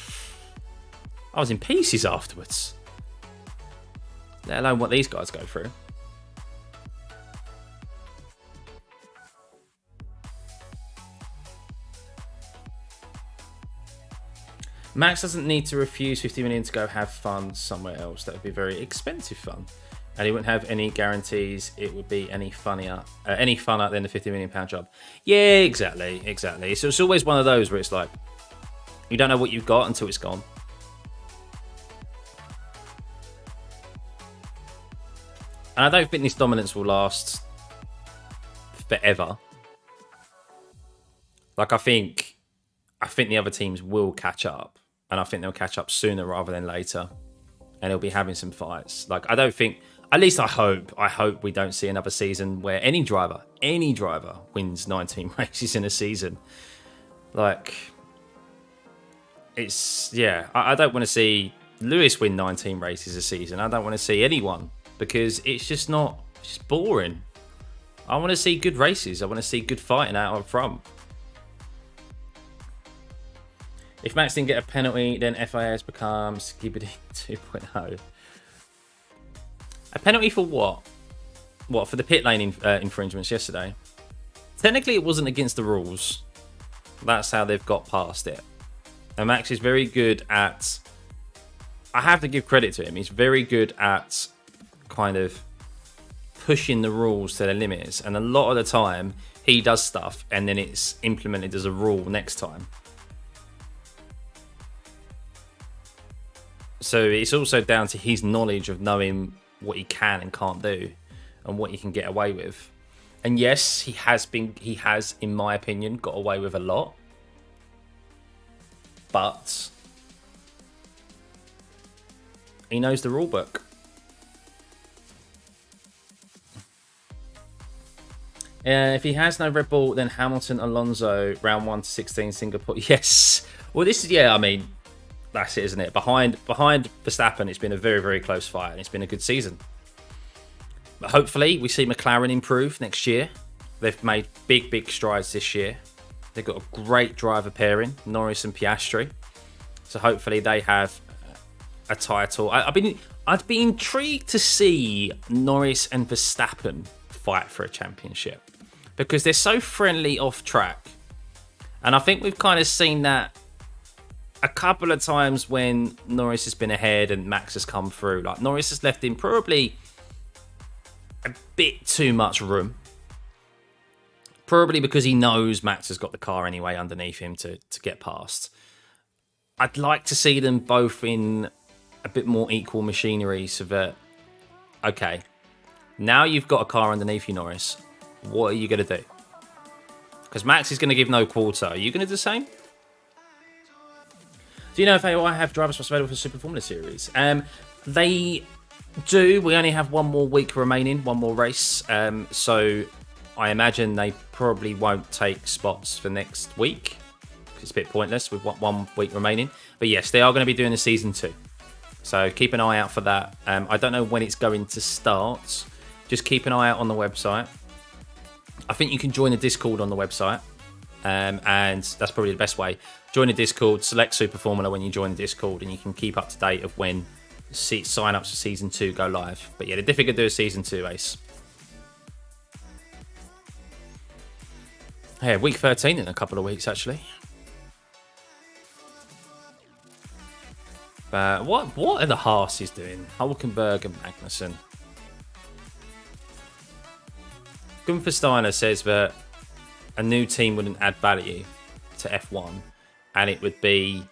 in pieces afterwards. Let alone what these guys go through. Max doesn't need to refuse 50 million to go have fun somewhere else. That would be very expensive fun. And he wouldn't have any guarantees it would be any funner than the £50 million job. Yeah, exactly. So it's always one of those where it's like, you don't know what you've got until it's gone. And I don't think this dominance will last forever. Like, I think the other teams will catch up. And I think they'll catch up sooner rather than later. And they'll be having some fights. Like, I don't think... At least I hope we don't see another season where any driver wins 19 races in a season. Like, it's, yeah, I don't want to see Lewis win 19 races a season. I don't want to see anyone, because it's just not, it's just boring. I want to see good races. I want to see good fighting out up front. If Max didn't get a penalty, then FIS becomes Skibidi 2.0. A penalty for what? What, for the pit lane infringements yesterday? Technically, it wasn't against the rules. That's how they've got past it. And Max is very good at... I have to give credit to him. He's very good at kind of pushing the rules to their limits. And a lot of the time, he does stuff and then it's implemented as a rule next time. So it's also down to his knowledge of knowing what he can and can't do and what he can get away with. And yes, he has, in my opinion, got away with a lot. But he knows the rule book. If he has no Red Bull, then Hamilton, Alonso, round 1 to 16, Singapore. Yes. Well, this is, yeah, I mean, that's it, isn't it? Behind Verstappen, it's been a very, very close fight, and it's been a good season. But hopefully, we see McLaren improve next year. They've made big, big strides this year. They've got a great driver pairing, Norris and Piastri. So hopefully, they have a title. I'd be intrigued to see Norris and Verstappen fight for a championship, because they're so friendly off track. And I think we've kind of seen that a couple of times when Norris has been ahead and Max has come through. Like, Norris has left him probably a bit too much room. Probably because he knows Max has got the car anyway underneath him to get past. I'd like to see them both in a bit more equal machinery so that, okay, now you've got a car underneath you, Norris. What are you going to do? Because Max is going to give no quarter. Are you going to do the same? Do you know if they have driver spots available for Super Formula Series? They do. We only have one more week remaining, one more race. So I imagine they probably won't take spots for next week. It's a bit pointless with 1 week remaining. But yes, they are going to be doing the Season 2. So keep an eye out for that. I don't know when it's going to start. Just keep an eye out on the website. I think you can join the Discord on the website. And that's probably the best way. Join the Discord, select Super Formula when you join the Discord, and you can keep up to date of when sign-ups for Season 2 go live. But yeah, they're difficult to do a Season 2, Ace. Yeah, week 13 in a couple of weeks, actually. But what are the Haas's doing? Hulkenberg and Magnussen. Gunther Steiner says that a new team wouldn't add value to F1, and it would be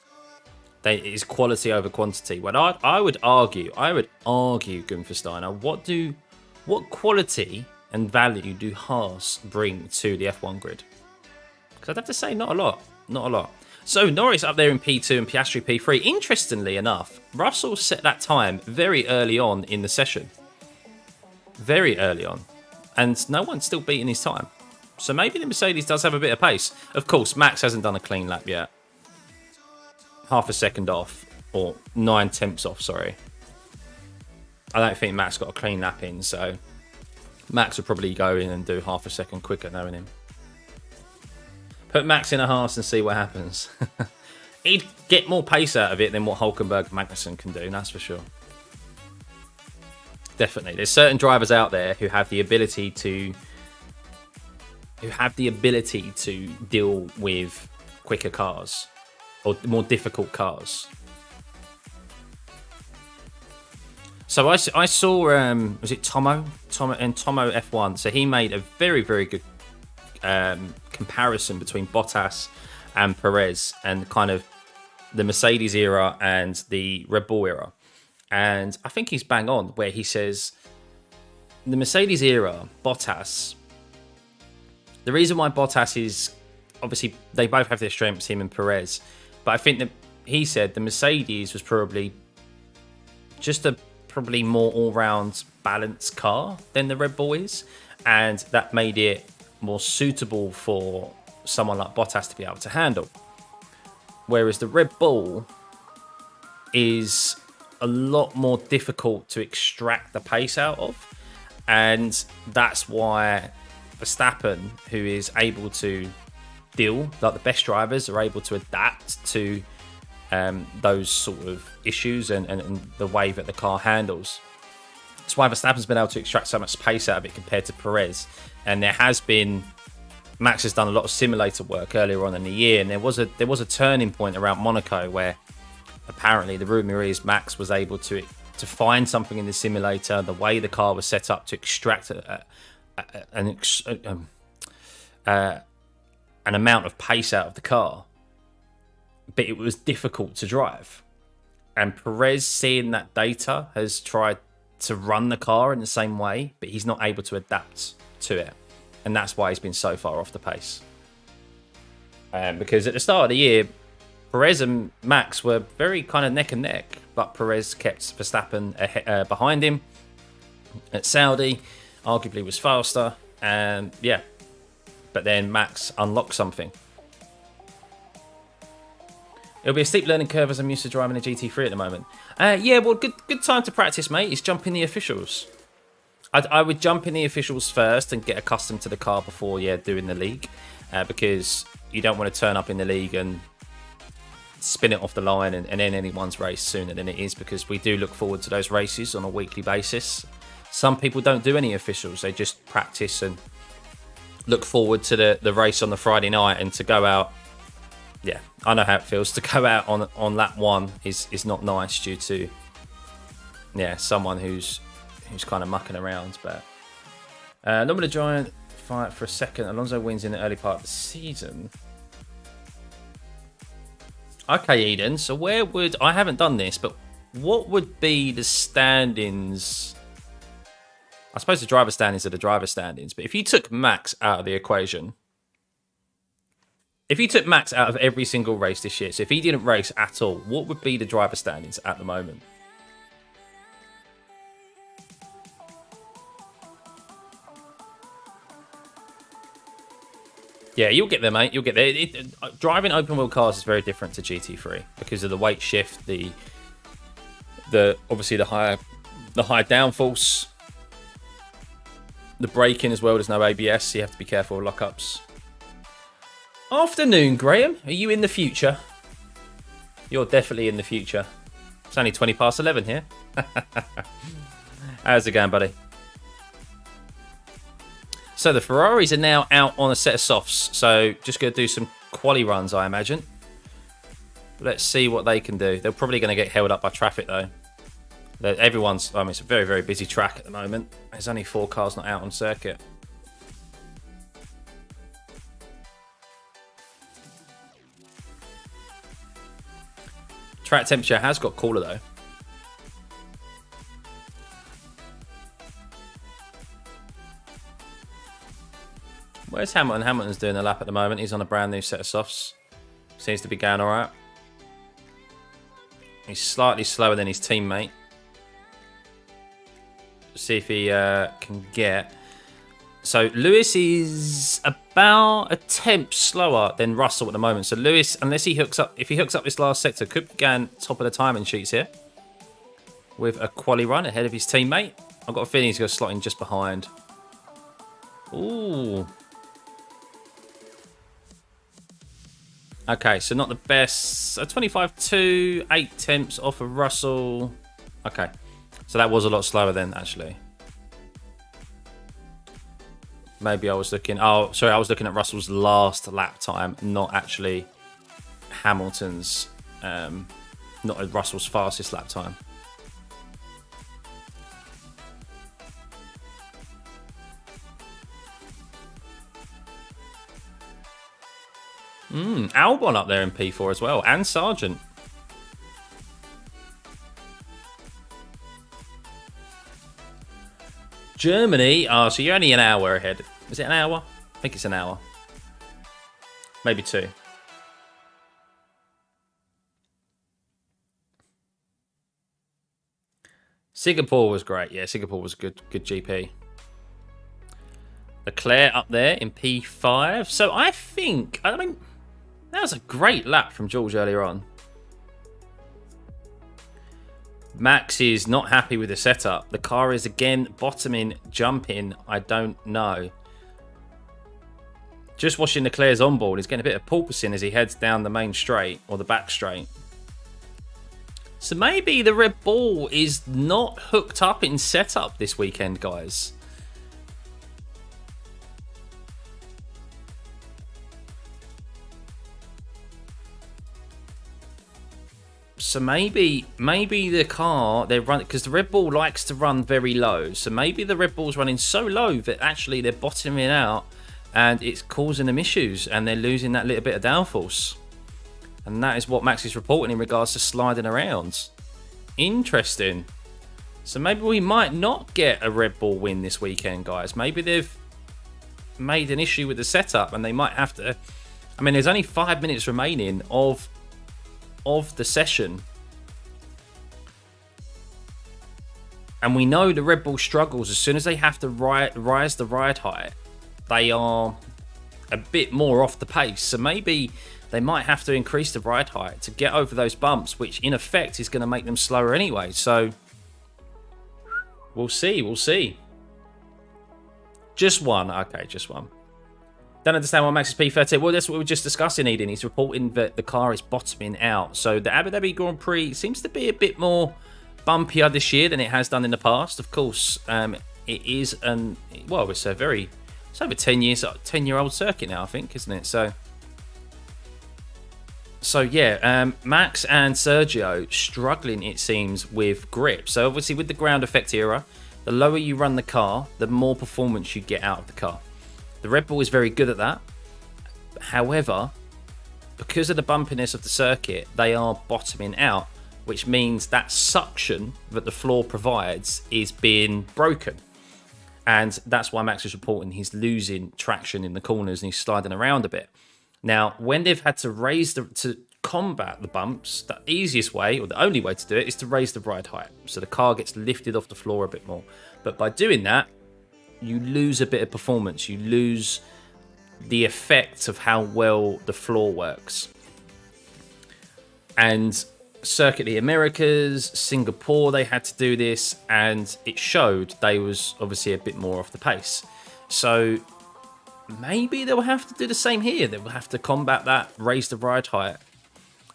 it's quality over quantity. Well, I would argue, Gunther Steiner, what quality and value do Haas bring to the F1 grid? Because I'd have to say not a lot. So Norris up there in P2 and Piastri P3. Interestingly enough, Russell set that time very early on in the session. Very early on. And no one's still beating his time. So maybe the Mercedes does have a bit of pace. Of course, Max hasn't done a clean lap yet. Half a second off. Or 9/10 off, sorry. I don't think Max got a clean lap in, so Max will probably go in and do half a second quicker knowing him. Put Max in a Haas and see what happens. He'd get more pace out of it than what Hulkenberg and Magnussen can do, that's for sure. Definitely. There's certain drivers out there who have the ability to deal with quicker cars or more difficult cars. So I saw was it Tomo F1? So he made a very, very good comparison between Bottas and Perez and kind of the Mercedes era and the Red Bull era. And I think he's bang on where he says the Mercedes era, Bottas, the reason why Bottas is, obviously they both have their strengths, him and Perez, but I think that he said the Mercedes was probably just a probably more all-round balanced car than the Red Bull is, and that made it more suitable for someone like Bottas to be able to handle. whereas the Red Bull is a lot more difficult to extract the pace out of, and that's why Verstappen, who is able to deal, like the best drivers are able to adapt to those sort of issues and the way that the car handles. That's why Verstappen's been able to extract so much pace out of it compared to Perez. And there has been, Max has done a lot of simulator work earlier on in the year, and there was a turning point around Monaco where apparently the rumour is Max was able to find something in the simulator, the way the car was set up to extract an amount of pace out of the car, but it was difficult to drive. And Perez, seeing that data, has tried to run the car in the same way, but he's not able to adapt to it, and that's why he's been so far off the pace. Because at the start of the year, Perez and Max were very kind of neck and neck, but Perez kept Verstappen behind him. At Saudi, arguably was faster, and yeah, but then Max unlocked something. It'll be a steep learning curve as I'm used to driving a GT3 at the moment. Yeah, well, good time to practice, mate, is jump in the officials. I would jump in the officials first and get accustomed to the car before, doing the league, because you don't want to turn up in the league and spin it off the line and end anyone's race sooner than it is, because we do look forward to those races on a weekly basis. Some people don't do any officials, they just practice and look forward to the race on the Friday night, and to go out, yeah, I know how it feels to go out on lap one is not nice due to someone who's kind of mucking around. But not going to giant fight for a second. Alonso wins in the early part of the season. Okay, Eden. So where would, I haven't done this, but what would be the standings? I suppose the driver standings are the driver standings, but if you took Max out of the equation, if you took Max out of every single race this year, so if he didn't race at all, what would be the driver standings at the moment? Yeah, you'll get there, mate. You'll get there. Driving open wheel cars is very different to GT3 because of the weight shift, the obviously the higher downforce, the braking as well. There's no ABS, so you have to be careful with lockups. Afternoon, Graham. Are you in the future? You're definitely in the future. It's only 20 past 11 here. How's it going, buddy? So the Ferraris are now out on a set of softs. So just going to do some quali runs, I imagine. Let's see what they can do. They're probably going to get held up by traffic, though. Everyone's, I mean, it's a very, very busy track at the moment. There's only 4 cars not out on circuit. Track temperature has got cooler, though. Where's Hamilton? Hamilton's doing a lap at the moment. He's on a brand new set of softs. Seems to be going all right. He's slightly slower than his teammate. See if he can get. So Lewis is about a tenth slower than Russell at the moment. So Lewis, unless he hooks up, if he hooks up this last sector, could be going top of the timing sheets here with a quali run ahead of his teammate. I've got a feeling he's going to slot in just behind. Ooh. Okay, so not the best. 25.2, 8 tenths off of Russell. Okay, so that was a lot slower then, actually. Maybe I was looking... Oh, sorry, I was looking at Russell's last lap time, not actually Hamilton's... not Russell's fastest lap time. Albon up there in P4 as well, and Sargent. Germany, so you're only an hour ahead. Is it an hour? I think it's an hour. Maybe 2. Singapore was great. Yeah, Singapore was a good GP. Leclerc up there in P5. So I think, I mean, That was a great lap from George earlier on. Max is not happy with the setup. The car is again bottoming, jumping. I don't know. Just watching Leclerc's onboard, he's getting a bit of porpoising as he heads down the main straight, or the back straight. So maybe the Red Bull is not hooked up in setup this weekend, guys. So maybe the car, they're running, because the Red Bull likes to run very low. So maybe the Red Bull's running so low that actually they're bottoming out and it's causing them issues and they're losing that little bit of downforce. And that is what Max is reporting in regards to sliding around. Interesting. So maybe we might not get a Red Bull win this weekend, guys. Maybe they've made an issue with the setup and they might have to... I mean, there's only 5 minutes remaining of the session. And we know the Red Bull struggles. As soon as they have to rise the ride height, they are a bit more off the pace. So maybe they might have to increase the ride height to get over those bumps, which in effect is going to make them slower anyway. So we'll see. We'll see. Just one. Okay, just one. Don't understand why Max is P13. Well, that's what we were just discussing, Eden. He's reporting that the car is bottoming out. So the Abu Dhabi Grand Prix seems to be a bit more bumpier this year than it has done in the past. Of course, it is well, it's over 10-year-old circuit now, I think, isn't it? So yeah, Max and Sergio struggling, it seems, with grip. So obviously with the ground effect era, the lower you run the car, the more performance you get out of the car. The Red Bull is very good at that. However, because of the bumpiness of the circuit, they are bottoming out, which means that suction that the floor provides is being broken. And that's why Max is reporting he's losing traction in the corners and he's sliding around a bit. Now, when they've had to combat the bumps, the easiest way, or the only way to do it, is to raise the ride height. So the car gets lifted off the floor a bit more. But by doing that, you lose a bit of performance. You lose the effect of how well the floor works. And Circuit of the Americas, Singapore, they had to do this, and it showed they was obviously a bit more off the pace. So maybe they'll have to do the same here. They'll have to combat that, raise the ride height.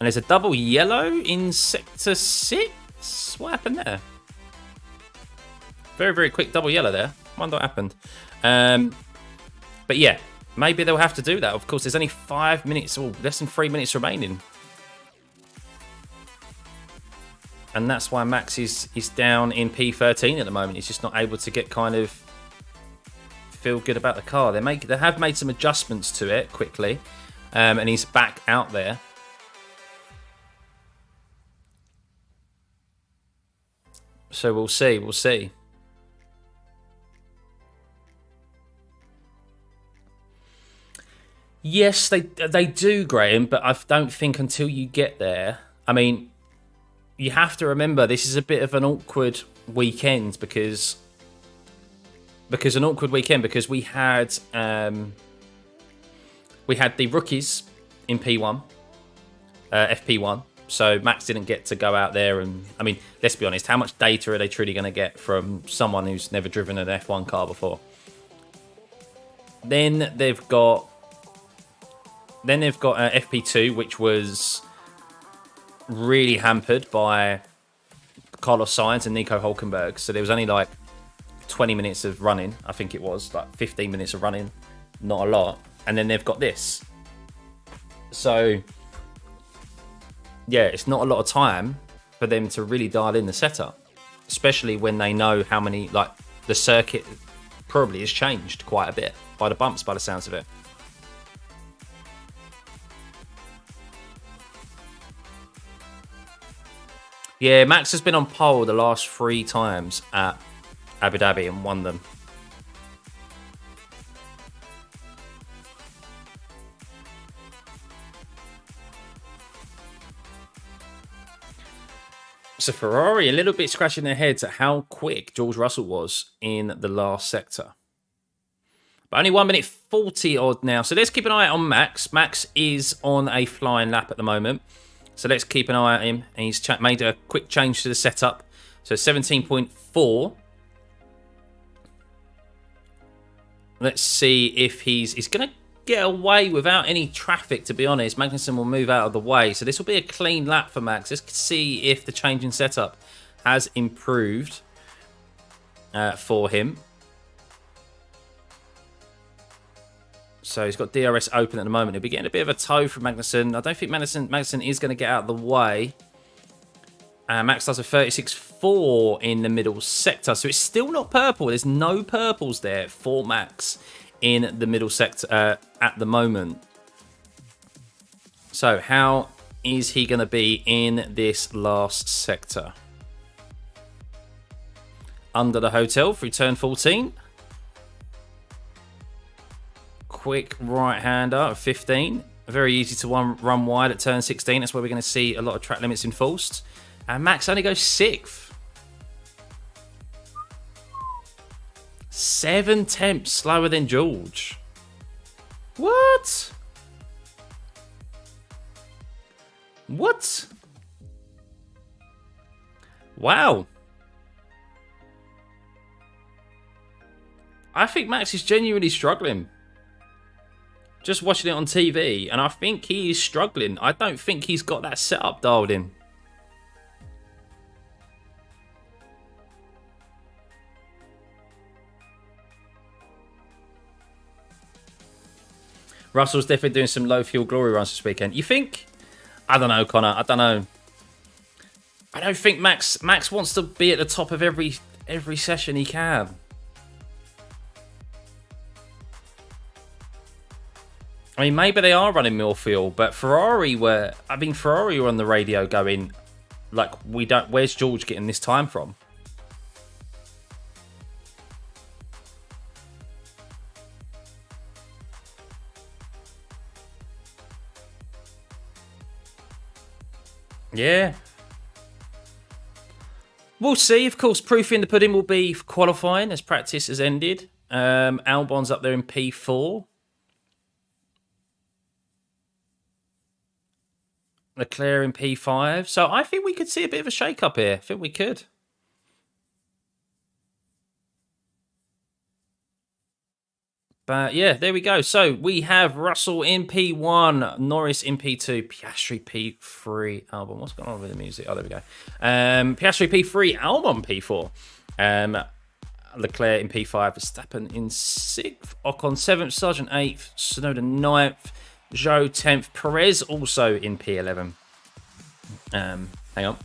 And there's a double yellow in Sector 6. What happened there? Very, very quick double yellow there. Wonder what happened. But yeah, maybe they'll have to do that. Of course, there's only 5 minutes, or less than 3 minutes remaining. And that's why Max is down in P13 at the moment. He's just not able to get kind of feel good about the car. They have made some adjustments to it quickly, and he's back out there. So we'll see. We'll see. Yes, they do, Graham, but I don't think until you get there. I mean, you have to remember this is a bit of an awkward weekend because we had the rookies in P1, FP1. So Max didn't get to go out there, and I mean, let's be honest, how much data are they truly going to get from someone who's never driven an F1 car before? Then they've got FP2, which was really hampered by Carlos Sainz and Nico Hülkenberg. So there was only like 20 minutes of running. I think it was like 15 minutes of running, not a lot. And then they've got this. So yeah, it's not a lot of time for them to really dial in the setup, especially when they know how many, like, the circuit probably has changed quite a bit by the bumps, by the sounds of it. Yeah, Max has been on pole the last 3 times at Abu Dhabi and won them. So Ferrari a little bit scratching their heads at how quick George Russell was in the last sector. But only 1 minute 40 odd now. So let's keep an eye on Max. Max is on a flying lap at the moment. So let's keep an eye on him. And he's made a quick change to the setup. So 17.4. Let's see if he's going to get away without any traffic, to be honest. Magnussen will move out of the way. So this will be a clean lap for Max. Let's see if the change in setup has improved for him. So he's got DRS open at the moment. He'll be getting a bit of a tow from Magnussen. I don't think Magnussen is going to get out of the way. Max does a 36.4 in the middle sector. So it's still not purple. There's no purples there for Max in the middle sector at the moment. So how is he going to be in this last sector? Under the hotel through turn 14. Quick right-hander of 15. Very easy to run wide at turn 16. That's where we're going to see a lot of track limits enforced. And Max only goes 6th. 7 tenths slower than George. What? What? Wow. I think Max is genuinely struggling. Just watching it on TV, and I think he is struggling. I don't think he's got that setup dialed in. Russell's definitely doing some low fuel glory runs this weekend. You think? I don't know, Connor. I don't know. I don't think Max wants to be at the top of every session he can. I mean, maybe they are running more fuel, but Ferrari were on the radio going, like, where's George getting this time from? Yeah. We'll see. Of course, proof in the pudding will be qualifying as practice has ended. Albon's up there in P4. Leclerc in P5. So I think we could see a bit of a shake-up here. I think we could. But yeah, there we go. So we have Russell in P1, Norris in P2, Piastri P3, Albon. What's going on with the music? Oh, there we go. Piastri P3, Albon P4. Leclerc in P5, Verstappen in 6th, Ocon 7th, Sargent 8th, Tsunoda 9th, Zhou 10th, Perez also in P11. Hang on.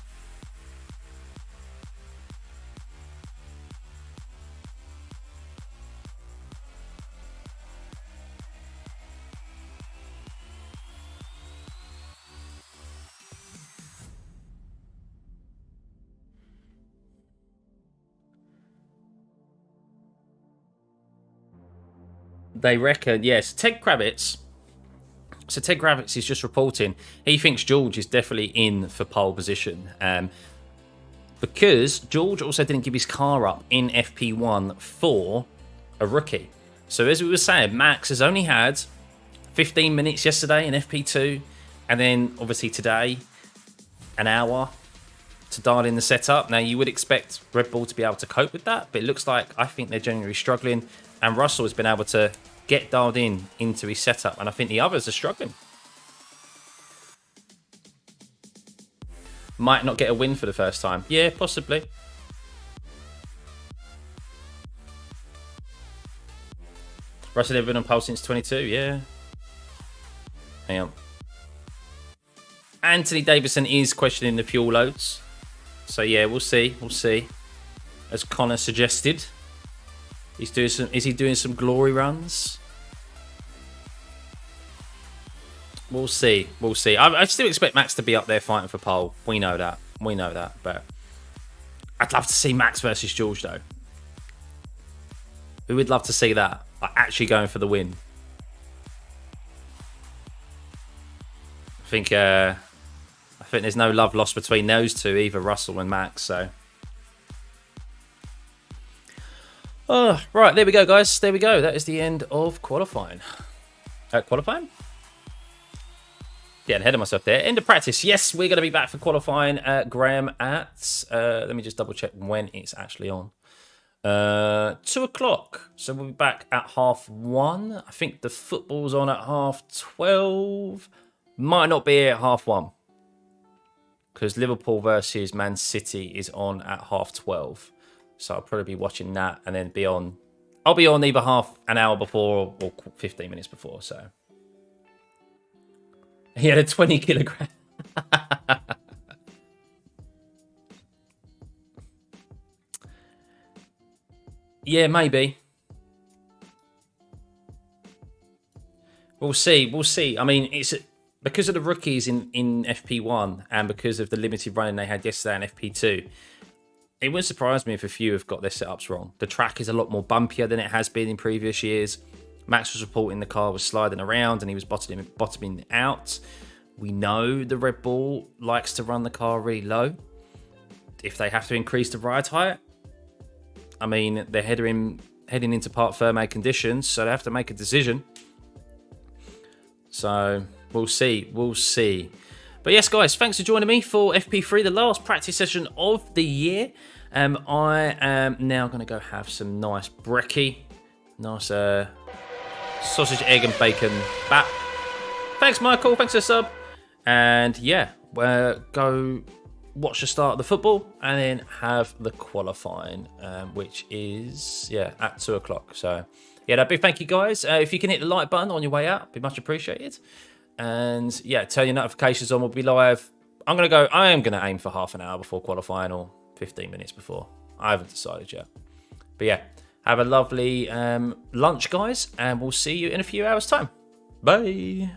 They reckon, yes, Ted Kravitz. So Ted Kravitz is just reporting. He thinks George is definitely in for pole position. Because George also didn't give his car up in FP1 for a rookie. So as we were saying, Max has only had 15 minutes yesterday in FP2. And then obviously today, an hour to dial in the setup. Now you would expect Red Bull to be able to cope with that. But it looks like I think they're genuinely struggling. And Russell has been able to get dialed into his setup. And I think the others are struggling. Might not get a win for the first time. Yeah, possibly. Russell never been on pole since 22. Yeah. Hang on. Anthony Davidson is questioning the fuel loads. So yeah, we'll see. We'll see. As Connor suggested. He's doing some. Is he doing some glory runs? We'll see. We'll see. I still expect Max to be up there fighting for pole. We know that. We know that. But I'd love to see Max versus George, though. Who would love to see that? Like, actually going for the win. I think there's no love lost between those two, either Russell and Max. So. Oh, right, there we go, guys. There we go. That is the end of qualifying. Qualifying? Yeah, ahead of myself there. End of practice. Yes, we're going to be back for qualifying, Graham, at... let me just double check when it's actually on. 2 o'clock. So we'll be back at 1:30. I think the football's on at 12:30. Might not be at 1:30. Because Liverpool versus Man City is on at 12:30. So I'll probably be watching that and then be on... I'll be on either half an hour before or 15 minutes before, so... He had a 20 kilogram. Yeah, maybe. We'll see. We'll see. I mean, it's because of the rookies in FP1 and because of the limited running they had yesterday in FP2. It wouldn't surprise me if a few have got their setups wrong. The track is a lot more bumpier than it has been in previous years. Max was reporting the car was sliding around and he was bottoming out. We know the Red Bull likes to run the car really low. If they have to increase the ride height, I mean, they're heading into part firm conditions, so they have to make a decision. So we'll see. We'll see. But yes, guys, thanks for joining me for FP3, the last practice session of the year. I am now going to go have some nice brekkie. Nice sausage, egg and bacon bat. Thanks, Michael. Thanks for the sub. And yeah, we'll go watch the start of the football and then have the qualifying, which is, yeah, at 2 o'clock. So yeah, big thank you, guys. If you can hit the like button on your way out, it'd be much appreciated. And yeah, turn your notifications on. We'll be live. I am going to aim for half an hour before qualifying or 15 minutes before. I haven't decided yet. But yeah, have a lovely lunch, guys. And we'll see you in a few hours' time. Bye.